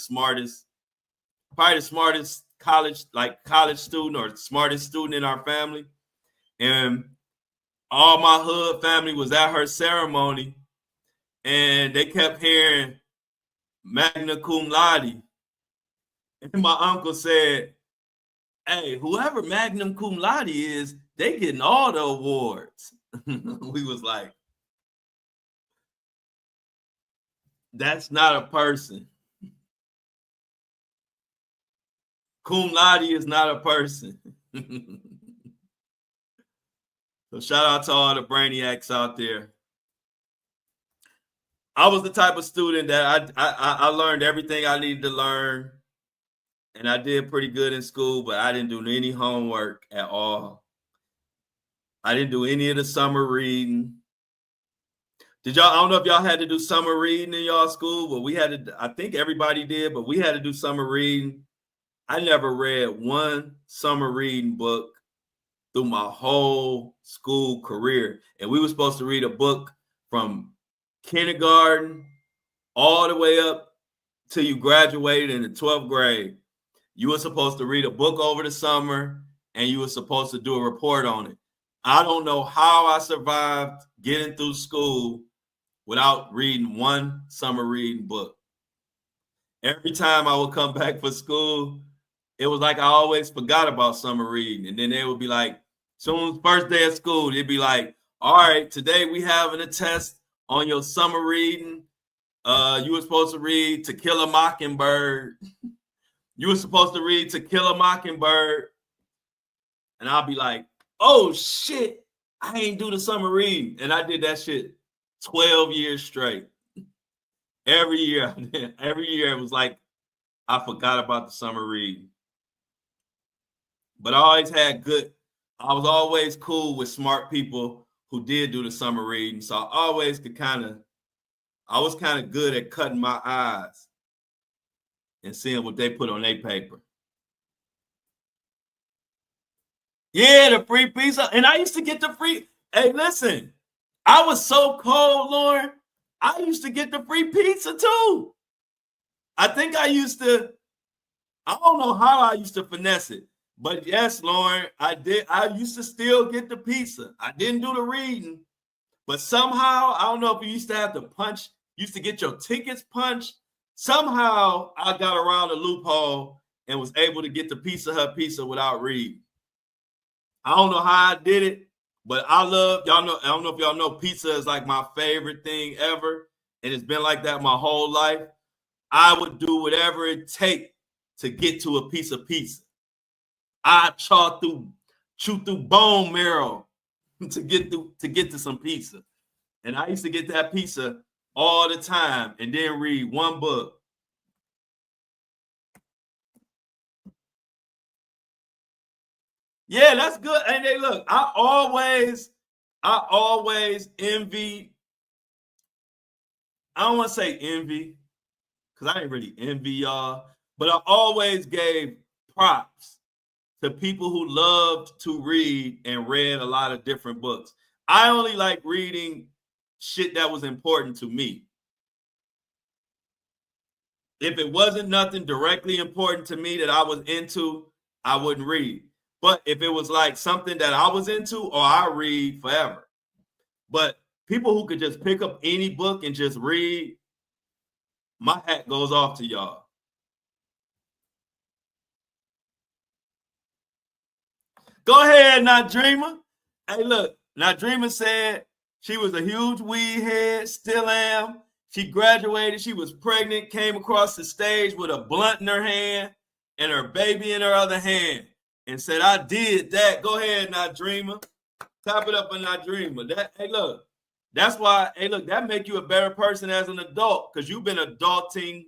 smartest college student or smartest student in our family. And all my hood family was at her ceremony, and they kept hearing magna cum laude. And my uncle said, "Hey, whoever magna cum laude is, they getting all the awards." We was like, "That's not a person." Cum laude is not a person. So shout out to all the brainiacs out there. I was the type of student that I learned everything I needed to learn, and I did pretty good in school, but I didn't do any homework at all. I didn't do any of the summer reading. Did y'all? I don't know if y'all had to do summer reading in y'all school, but we had to. I think everybody did, but we had to do summer reading. I never read one summer reading book through my whole school career, and we were supposed to read a book from kindergarten all the way up till you graduated in the 12th grade. You were supposed to read a book over the summer, and you were supposed to do a report on it. I don't know how I survived getting through school without reading one summer reading book. Every time I would come back for school, it was like I always forgot about summer reading. And then they would be like, soon as first day of school, they'd be like, all right, today we having a test on your summer reading. You were supposed to read To Kill a Mockingbird. You were supposed to read To Kill a Mockingbird. And I'll be like, oh shit, I ain't do the summer reading. And I did that shit 12 years straight. Every year it was like I forgot about the summer reading. But I was always cool with smart people who did do the summer reading. So I was kind of good at cutting my eyes and seeing what they put on their paper. Yeah, the free pizza. And I used to get the free. Hey, listen, I was so cold, Lauren. I used to get the free pizza too. I think I don't know how I used to finesse it. But yes, Lauren, I did. I used to still get the pizza. I didn't do the reading. But somehow, I don't know if you used to have to punch, used to get your tickets punched. Somehow I got around the loophole and was able to get the Pizza Hut pizza without reading. I don't know how I did it, but I don't know if y'all know pizza is like my favorite thing ever. And it's been like that my whole life. I would do whatever it takes to get to a piece of pizza. I chew through bone marrow to get to some pizza. And I used to get that pizza all the time and then read one book. Yeah, that's good. And they look, I always envy. I don't want to say envy, because I ain't really envy y'all, but I always gave props to people who loved to read and read a lot of different books. I only like reading shit that was important to me. If it wasn't nothing directly important to me that I was into, I wouldn't read. But if it was like something that I was into, I read forever. But people who could just pick up any book and just read, my hat goes off to y'all. Go ahead, Nadreema. Hey, look, Nadreema said she was a huge weed head, still am. She graduated, she was pregnant, came across the stage with a blunt in her hand and her baby in her other hand and said, I did that. Go ahead, Nadreema. Top it up on Nadreema. Hey, look, that's why, that make you a better person as an adult, because you've been adulting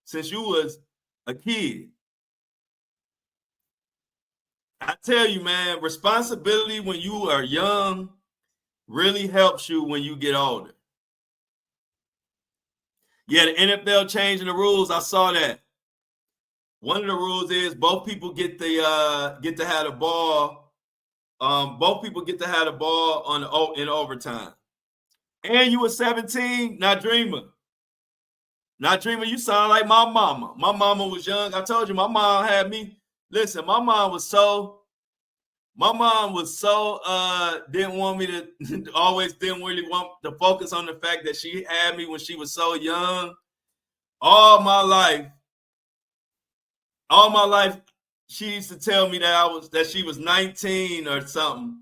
since you was a kid. I tell you, man, responsibility when you are young really helps you when you get older. Yeah, the NFL changing the rules. I saw that. One of the rules is both people get to have the ball. Both people get to have the ball in overtime. And you were 17, Nadreema. Nadreema, you sound like my mama. My mama was young. I told you, my mom had me. Listen, my mom was so didn't want me to always didn't really want to focus on the fact that she had me when she was so young. All my life, she used to tell me that she was 19 or something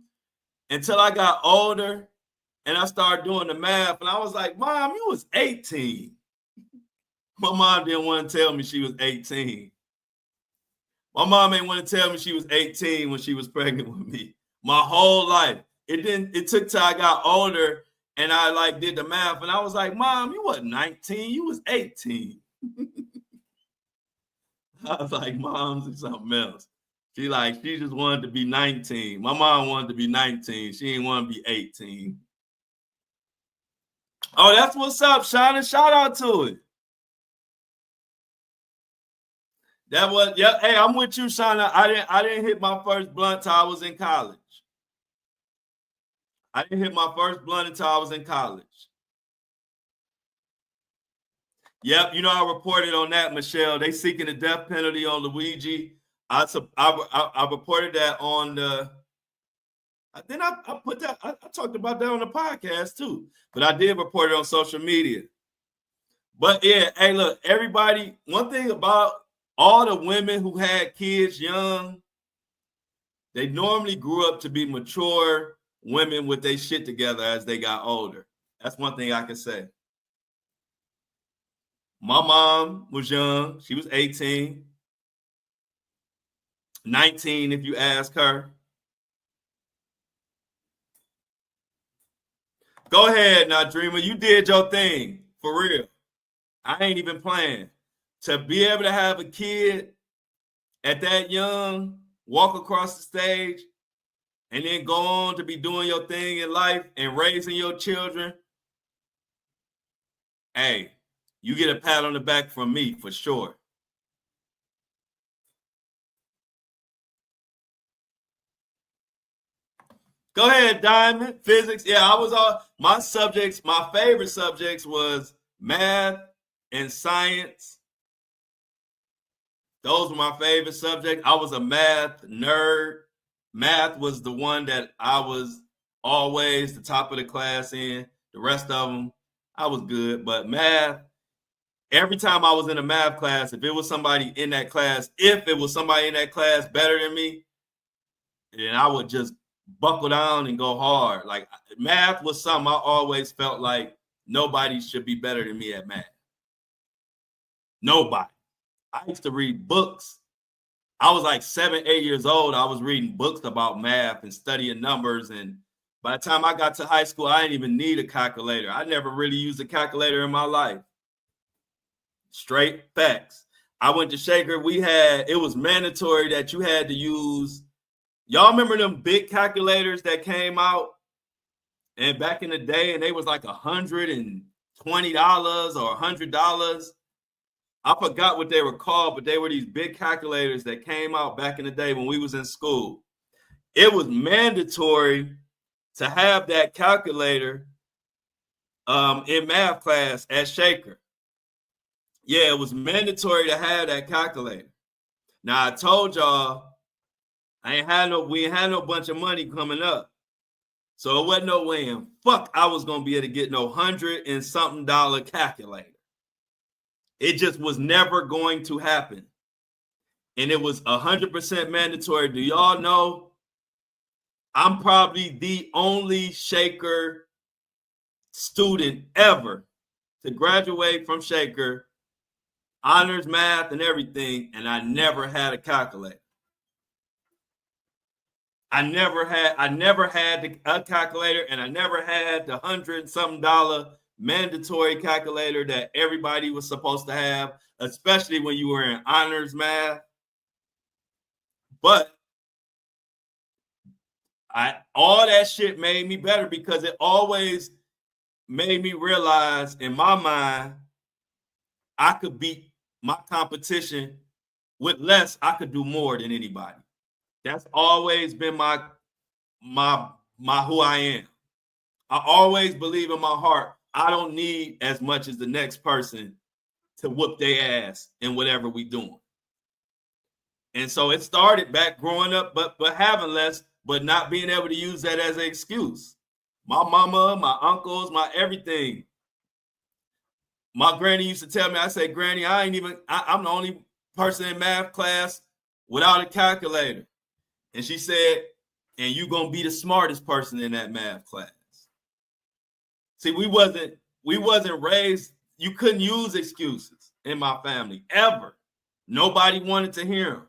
until I got older and I started doing the math. And I was like, Mom, you was 18. My mom didn't want to tell me she was 18. My mom ain't want to tell me she was 18 when she was pregnant with me. My whole life. It took till I got older and I like did the math and I was like, Mom, you wasn't 19, you was 18. I was like, Mom's something else. She just wanted to be 19. My mom wanted to be 19. She didn't want to be 18. Oh, that's what's up, Shauna. Shout out to it. That was, yeah. Hey, I'm with you, Shauna. I didn't hit my first blunt till I was in college. I didn't hit my first blunt until I was in college. Yep, you know I reported on that, Michelle. They seeking the death penalty on Luigi. I reported that on the. Then I put that. I talked about that on the podcast too, but I did report it on social media. But yeah, hey, look, everybody. One thing about all the women who had kids young, they normally grew up to be mature women with their shit together as they got older. That's one thing I can say. My mom was young. She was 18, 19 if you ask her. Go ahead now, Dreamer. You did your thing, for real. I ain't even playing. To be able to have a kid at that young, walk across the stage, and then go on to be doing your thing in life and raising your children, hey, you get a pat on the back from me for sure. Go ahead, Diamond. Physics. Yeah, I was all my subjects, my favorite subjects was math and science. Those were my favorite subjects. I was a math nerd. Math was the one that I was always the top of the class in. The rest of them, I was good. But math, every time I was in a math class, if it was somebody in that class better than me, then I would just buckle down and go hard. Like math was something I always felt like nobody should be better than me at math. Nobody. I used to read books. I was like 7, 8 years old. I was reading books about math and studying numbers. And by the time I got to high school, I didn't even need a calculator. I never really used a calculator in my life. Straight facts. I went to Shaker. It was mandatory that you had to use. Y'all remember them big calculators that came out and back in the day, and they was like $120 or $100. I forgot what they were called, but they were these big calculators that came out back in the day when we was in school. It was mandatory to have that calculator in math class at Shaker. Yeah, it was mandatory to have that calculator. Now I told y'all we ain't had no bunch of money coming up. So it wasn't no way in fuck I was gonna be able to get no $100 and something calculator. It just was never going to happen. And it was 100% mandatory. Do y'all know I'm probably the only Shaker student ever to graduate from Shaker, honors math and everything, and I never had a calculator. I never had a calculator, and I never had the $100-something mandatory calculator that everybody was supposed to have, especially when you were in honors math. But all that shit made me better because it always made me realize in my mind I could beat my competition with less. I could do more than anybody. That's always been my who I am. I always believe in my heart I don't need as much as the next person to whoop their ass in whatever we doing. And so it started back growing up, but having less, but not being able to use that as an excuse. My mama, my uncles, my everything. My granny used to tell me, I said, Granny, I'm the only person in math class without a calculator. And she said, and you gonna be the smartest person in that math class. See, we wasn't raised, you couldn't use excuses in my family, ever. Nobody wanted to hear them.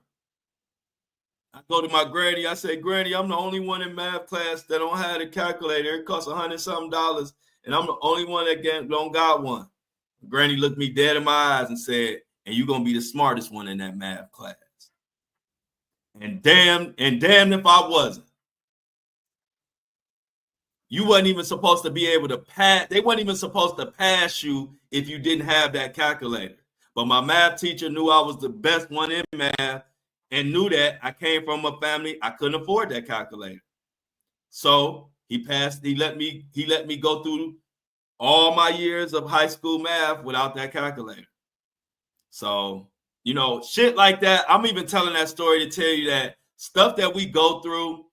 I go to my granny. I say, Granny, I'm the only one in math class that don't have a calculator. It costs $100-something, and I'm the only one that don't got one. Granny looked me dead in my eyes and said, and you're gonna be the smartest one in that math class. And damn if I wasn't. You wasn't even supposed to be able to pass. They weren't even supposed to pass you if you didn't have that calculator. But my math teacher knew I was the best one in math and knew that I came from a family I couldn't afford that calculator. So he let me go through all my years of high school math without that calculator. So, shit like that. I'm even telling that story to tell you that stuff that we go through,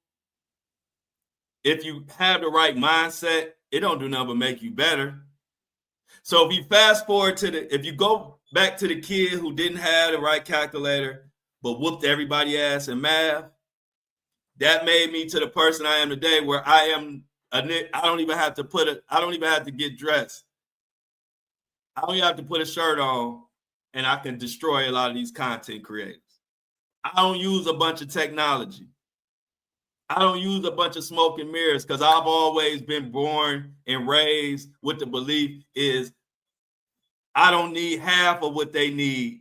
if you have the right mindset, it don't do nothing but make you better. So if you fast forward if you go back to the kid who didn't have the right calculator, but whooped everybody ass in math, that made me to the person I am today, where I don't even have to get dressed. I don't even have to put a shirt on, and I can destroy a lot of these content creators. I don't use a bunch of technology. I don't use a bunch of smoke and mirrors, because I've always been born and raised with the belief is I don't need half of what they need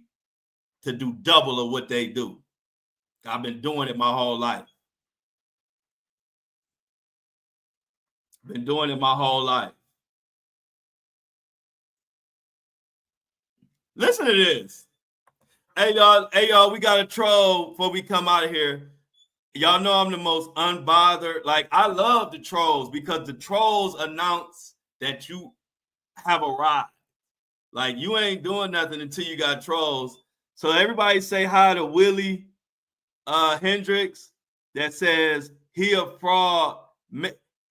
to do double of what they do. I've been doing it my whole life. Been doing it my whole life. Listen to this. Hey y'all, we got a troll before we come out of here. Y'all know I'm the most unbothered. Like, I love the trolls because the trolls announce that you have arrived. Like, you ain't doing nothing until you got trolls. So everybody say hi to Willie Hendricks that says he a fraud.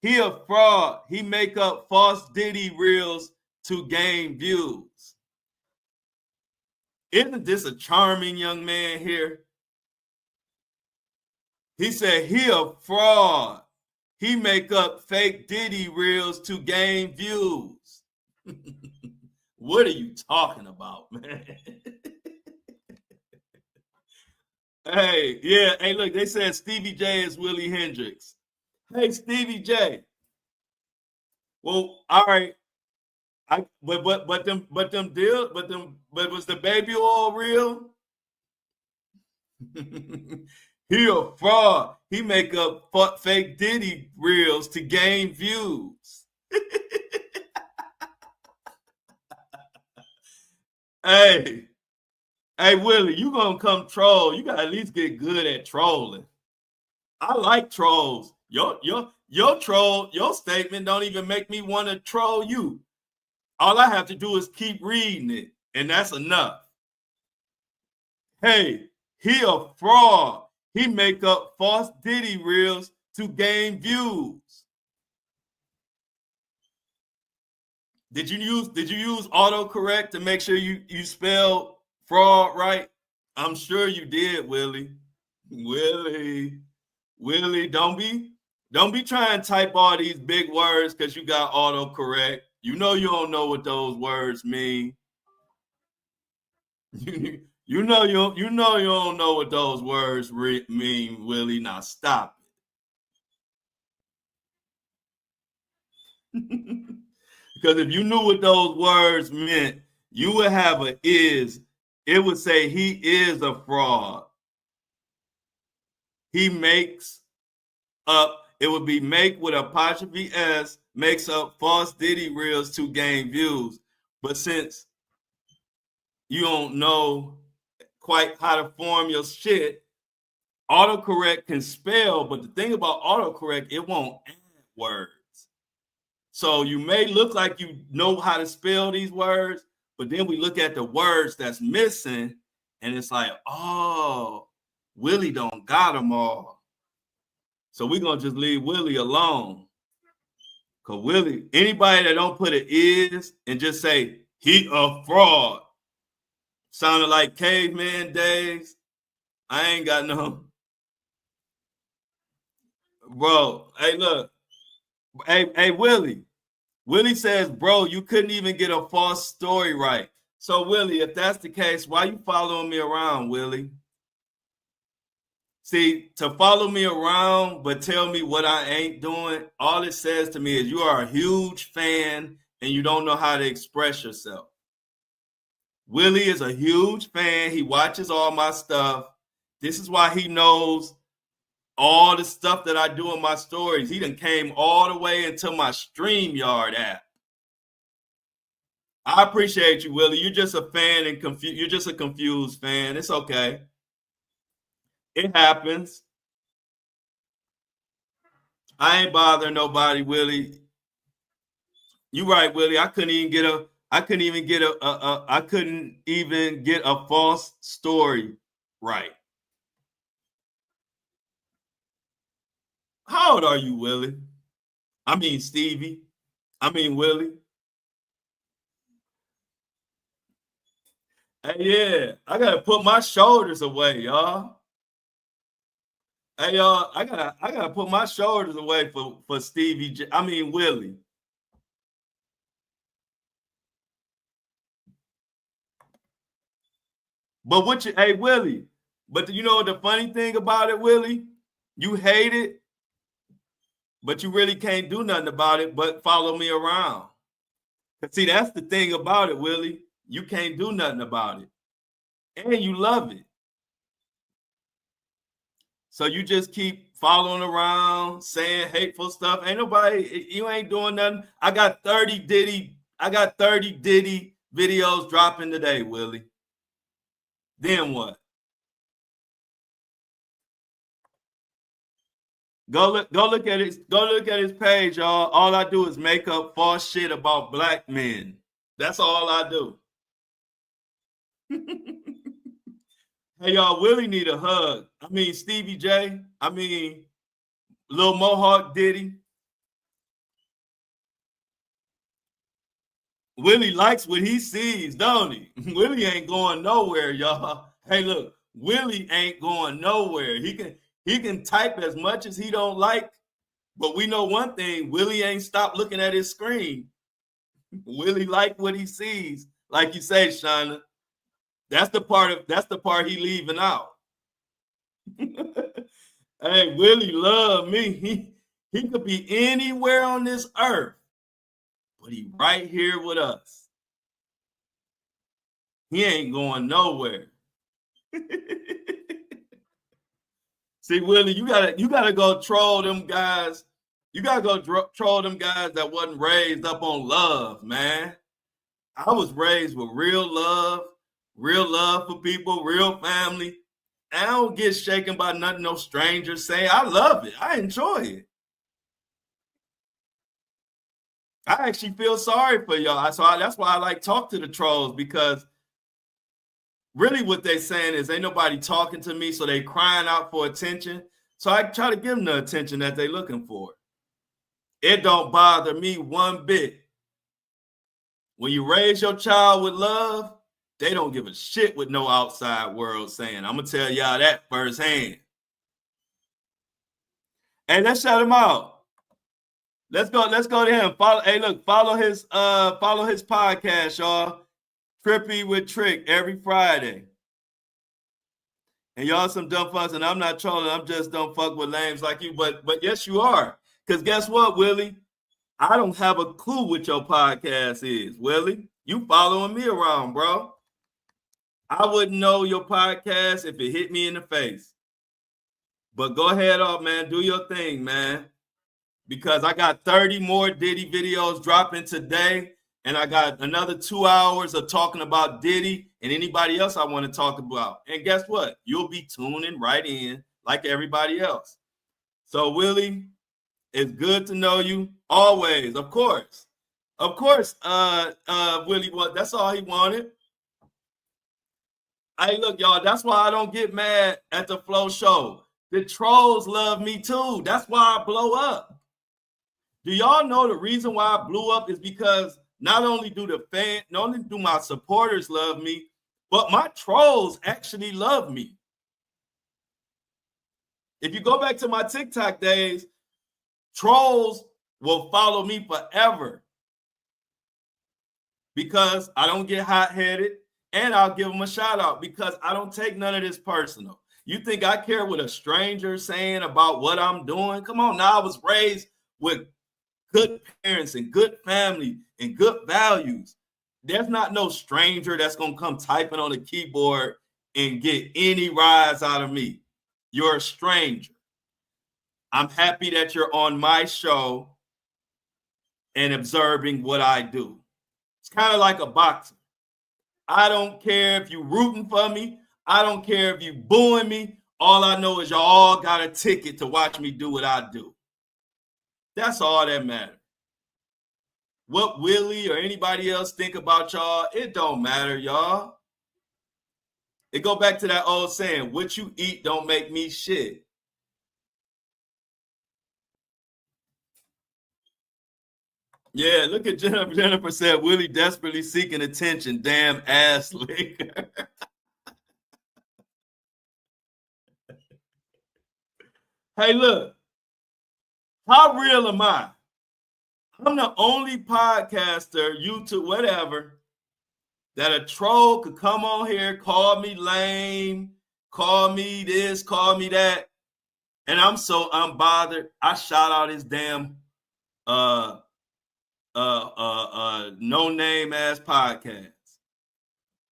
He a fraud. He make up false Diddy reels to gain views. Isn't this a charming young man here? He said he a fraud. He make up fake Diddy reels to gain views. What are you talking about, man? Hey, look, they said Stevie J is Willie Hendricks. Hey, Stevie J. Well, all right. But was the baby oil real? He a fraud. He make up fake Diddy reels to gain views. Hey, Willie, you gonna come troll? You gotta at least get good at trolling. I like trolls. Your statement don't even make me want to troll you. All I have to do is keep reading it, and that's enough. Hey, he a fraud. He make up false Diddy reels to gain views. Did you use autocorrect to make sure you spell fraud right? I'm sure you did, Willie. Willie, don't be trying to type all these big words because you got autocorrect. You know you don't know what those words mean. You know you don't know what those words mean, Willie. Now stop it. Because if you knew what those words meant, you would have a is. It would say he is a fraud. He makes up. It would be make with apostrophe S, makes up false Diddy reels to gain views. But since you don't know quite how to form your shit, autocorrect can spell, but the thing about autocorrect, it won't add words. So you may look like you know how to spell these words, but then we look at the words that's missing, and it's like, oh, Willie don't got them all. So we're going to just leave Willie alone. Because Willie, anybody that don't put an is and just say, he a fraud, sounded like caveman days. I ain't got no. Bro, hey, look. Hey, Willie. Willie says, bro, you couldn't even get a false story right. So, Willie, if that's the case, why you following me around, Willie? See, to follow me around but tell me what I ain't doing, all it says to me is you are a huge fan and you don't know how to express yourself. Willie is a huge fan. He watches all my stuff. This is why he knows all the stuff that I do in my stories. He done came all the way into my StreamYard app. I appreciate you, Willie. You're just a fan and confused. You're just a confused fan. It's okay. It happens. I ain't bothering nobody, Willie. You right, Willie. I couldn't even get a false story right. How old are you, Willie? I mean Stevie. I mean Willie. Hey, yeah, I gotta put my shoulders away, y'all. Hey, y'all, I gotta put my shoulders away for Stevie. I mean Willie. But hey Willie, but you know the funny thing about it, Willie? You hate it, but you really can't do nothing about it but follow me around. See, that's the thing about it, Willie. You can't do nothing about it. And you love it. So you just keep following around, saying hateful stuff. Ain't nobody, you ain't doing nothing. I got 30 Diddy videos dropping today, Willie. Then what? Go look at his page, y'all. All I do is make up false shit about black men. That's all I do. Hey, y'all, Willie need a hug. I mean, Stevie J. I mean, Lil Mohawk Diddy. Willie likes what he sees, don't he? Willie ain't going nowhere, y'all. Hey, look, Willie ain't going nowhere. He can type as much as he don't like, but we know one thing: Willie ain't stopped looking at his screen. Willie like what he sees, like you say, Shauna. That's the part he leaving out. Hey, Willie love me. He could be anywhere on this earth, but he right here with us. He ain't going nowhere. See, Willie, you gotta go troll them guys. You gotta go troll them guys that wasn't raised up on love, man. I was raised with real love for people, real family. I don't get shaken by nothing no strangers say. I love it. I enjoy it. I actually feel sorry for y'all. So that's why I like talk to the trolls, because really what they're saying is ain't nobody talking to me, so they crying out for attention. So I try to give them the attention that they're looking for. It don't bother me one bit. When you raise your child with love, they don't give a shit what no outside world saying. I'm gonna tell y'all that firsthand. Hey, let's shout him out. Let's go to him. Follow his podcast, y'all. Trippy with Trick every Friday. And y'all some dumb fucks, and I'm not trolling, I'm just don't fuck with lames like you, but yes, you are. Because guess what, Willie? I don't have a clue what your podcast is, Willie. You following me around, bro. I wouldn't know your podcast if it hit me in the face. But go ahead off, man. Do your thing, man. Because I got 30 more Diddy videos dropping today. And I got another 2 hours of talking about Diddy and anybody else I want to talk about. And guess what? You'll be tuning right in like everybody else. So, Willie, it's good to know you always. Of course. Willie, that's all he wanted. Hey, look, y'all, that's why I don't get mad at the Flow Show. The trolls love me too. That's why I blow up. Do y'all know the reason why I blew up is because not only do my supporters love me, but my trolls actually love me. If you go back to my TikTok days, trolls will follow me forever because I don't get hot-headed, and I'll give them a shout out because I don't take none of this personal. You think I care what a stranger saying about what I'm doing? Come on now, I was raised with good parents and good family and good values. There's not no stranger that's going to come typing on the keyboard and get any rise out of me. You're a stranger. I'm happy that you're on my show and observing what I do. It's kind of like a boxer. I don't care if you're rooting for me. I don't care if you booing me. All I know is y'all all got a ticket to watch me do what I do. That's all that matters. What Willie or anybody else think about y'all, it don't matter, y'all. It go back to that old saying, what you eat don't make me shit. Yeah, look at Jennifer. Jennifer said, Willie desperately seeking attention. Damn ass liquor. Hey, look. How real am I? I'm the only podcaster, YouTube, whatever, that a troll could come on here, call me lame, call me this, call me that. And I'm so unbothered. I shout out his damn no name ass podcast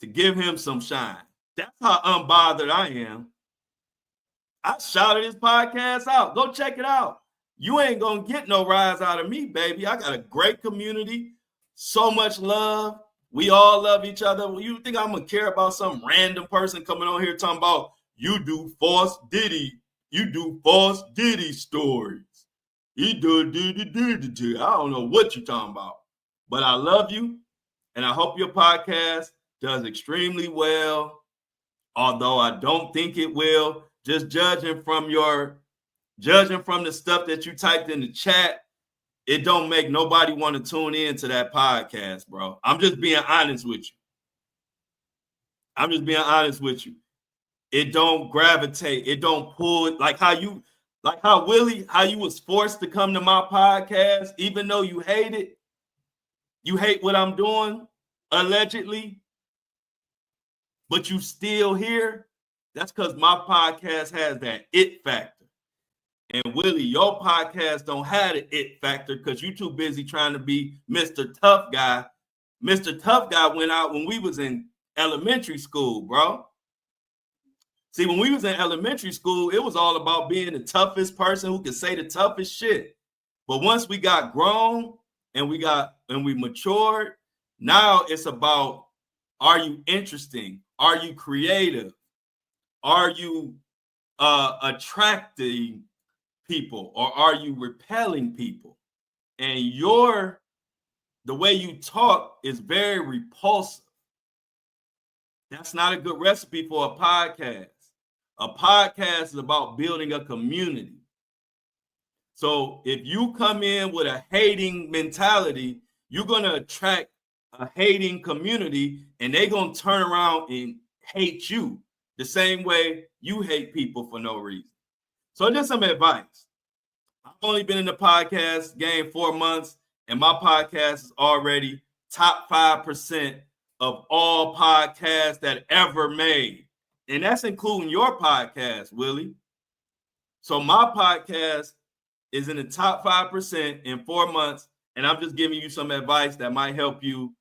to give him some shine. That's how unbothered I am. I shouted his podcast out. Go check it out. You ain't gonna get no rise out of me, baby. I got a great community, so much love. We all love each other. You think I'm gonna care about some random person coming on here talking about you do false Diddy, you do false Diddy stories. He do. I don't know what you're talking about, but I love you, and I hope your podcast does extremely well. Although I don't think it will, just judging from the stuff that you typed in the chat, it don't make nobody want to tune in to that podcast, bro. I'm just being honest with you. It don't gravitate. It don't pull like how Willie, how you was forced to come to my podcast, even though you hate it. You hate what I'm doing, allegedly, but you still here. That's because my podcast has that it factor. And Willie, your podcast don't have the it factor because you're too busy trying to be Mr. Tough Guy. Mr. Tough Guy went out when we was in elementary school, bro. See, when we was in elementary school, it was all about being the toughest person who could say the toughest shit. But once we got grown and we matured, now it's about, are you interesting? Are you creative? Are you attracting people, or are you repelling people? And the way you talk is very repulsive. That's not a good recipe for a podcast. A podcast is about building a community. So if you come in with a hating mentality, you're going to attract a hating community, and they're going to turn around and hate you the same way you hate people for no reason. So just some advice. I've only been in the podcast game 4 months, and my podcast is already top 5% of all podcasts that ever made. And that's including your podcast, Willie. So my podcast is in the top 5% in 4 months, and I'm just giving you some advice that might help you,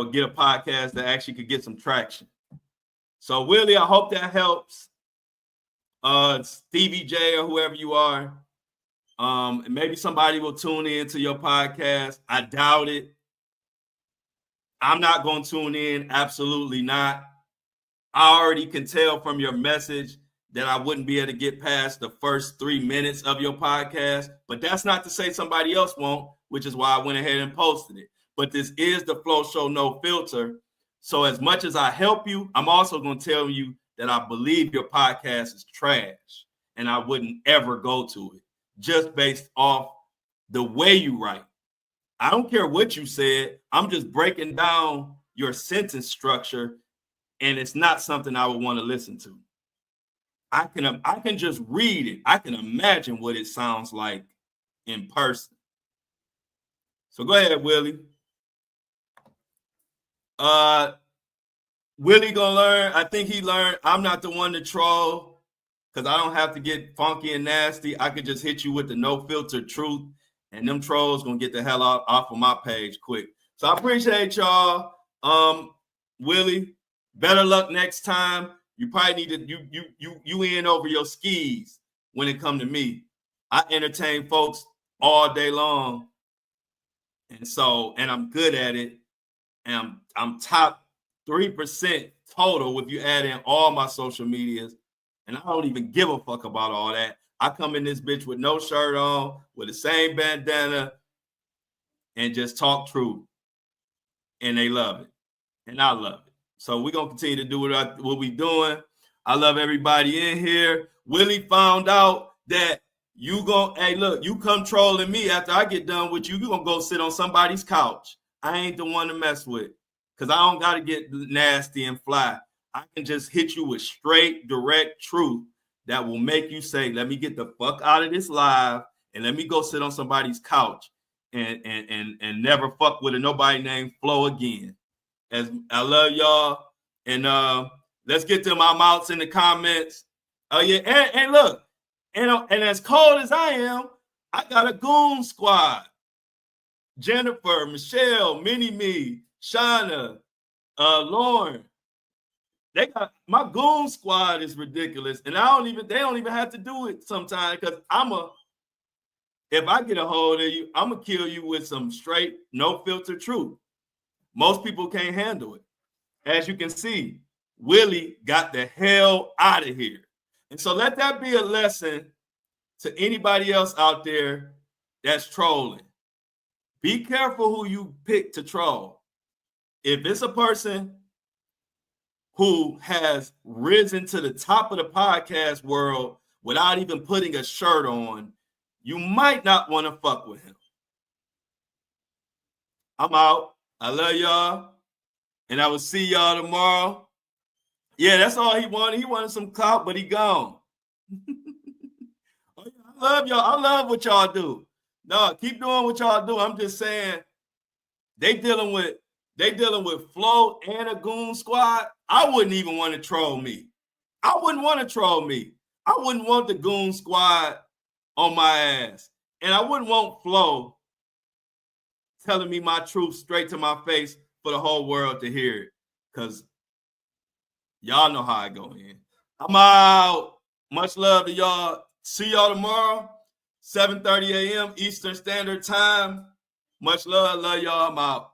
get a podcast that actually could get some traction. So Willie, I hope that helps. Stevie J or whoever you are, maybe somebody will tune in to your podcast. I doubt it. I'm not going to tune in. Absolutely not. I already can tell from your message that I wouldn't be able to get past the first 3 minutes of your podcast, but that's not to say somebody else won't, which is why I went ahead and posted it. But this is the Flow Show No Filter. So as much as I help you, I'm also going to tell you that I believe your podcast is trash and I wouldn't ever go to it just based off the way you write. I don't care what you said. I'm just breaking down your sentence structure, and it's not something I would want to listen to. I can just read it. I can imagine what it sounds like in person. So go ahead, Willie. Willie gonna learn. I think he learned. I'm not the one to troll because I don't have to get funky and nasty. I could just hit you with the no filter truth, and them trolls gonna get the hell off of my page quick. So I appreciate y'all. Willie, better luck next time. You probably need to you in over your skis when it come to me. I entertain folks all day long, and I'm good at it, and I'm top 3% total if you add in all my social medias, and I don't even give a fuck about all that. I come in this bitch with no shirt on, with the same bandana, and just talk truth, and they love it, and I love it. So we're gonna continue to do what we doing. I love everybody in here. Willie found out that hey, look, you come trolling me after I get done with you gonna go sit on somebody's couch. I ain't the one to mess with, because I don't gotta get nasty and fly. I can just hit you with straight, direct truth that will make you say, let me get the fuck out of this live and let me go sit on somebody's couch and never fuck with nobody named Flo again. As I love y'all, and let's get to my mouths in the comments. Oh yeah, and look, and as cold as I am, I got a goon squad. Jennifer, Michelle, Mini-Me, Shauna, Lauren. They got my goon squad is ridiculous, and they don't even have to do it sometimes, because if I get a hold of you, I'm gonna kill you with some straight, no filter truth. Most people can't handle it. As you can see, Willie got the hell out of here. And so let that be a lesson to anybody else out there that's trolling. Be careful who you pick to troll. If it's a person who has risen to the top of the podcast world without even putting a shirt on, you might not want to fuck with him. I'm out. I love y'all. And I will see y'all tomorrow. Yeah, that's all he wanted. He wanted some clout, but he gone. I love y'all. I love what y'all do. No, keep doing what y'all do. I'm just saying, they dealing with Flo and a goon squad. I wouldn't even want to troll me. I wouldn't want to troll me. I wouldn't want the goon squad on my ass. And I wouldn't want Flo telling me my truth straight to my face for the whole world to hear it. Because y'all know how I go in. I'm out. Much love to y'all. See y'all tomorrow, 7:30 a.m. Eastern Standard Time. Much love. Love y'all. I'm out.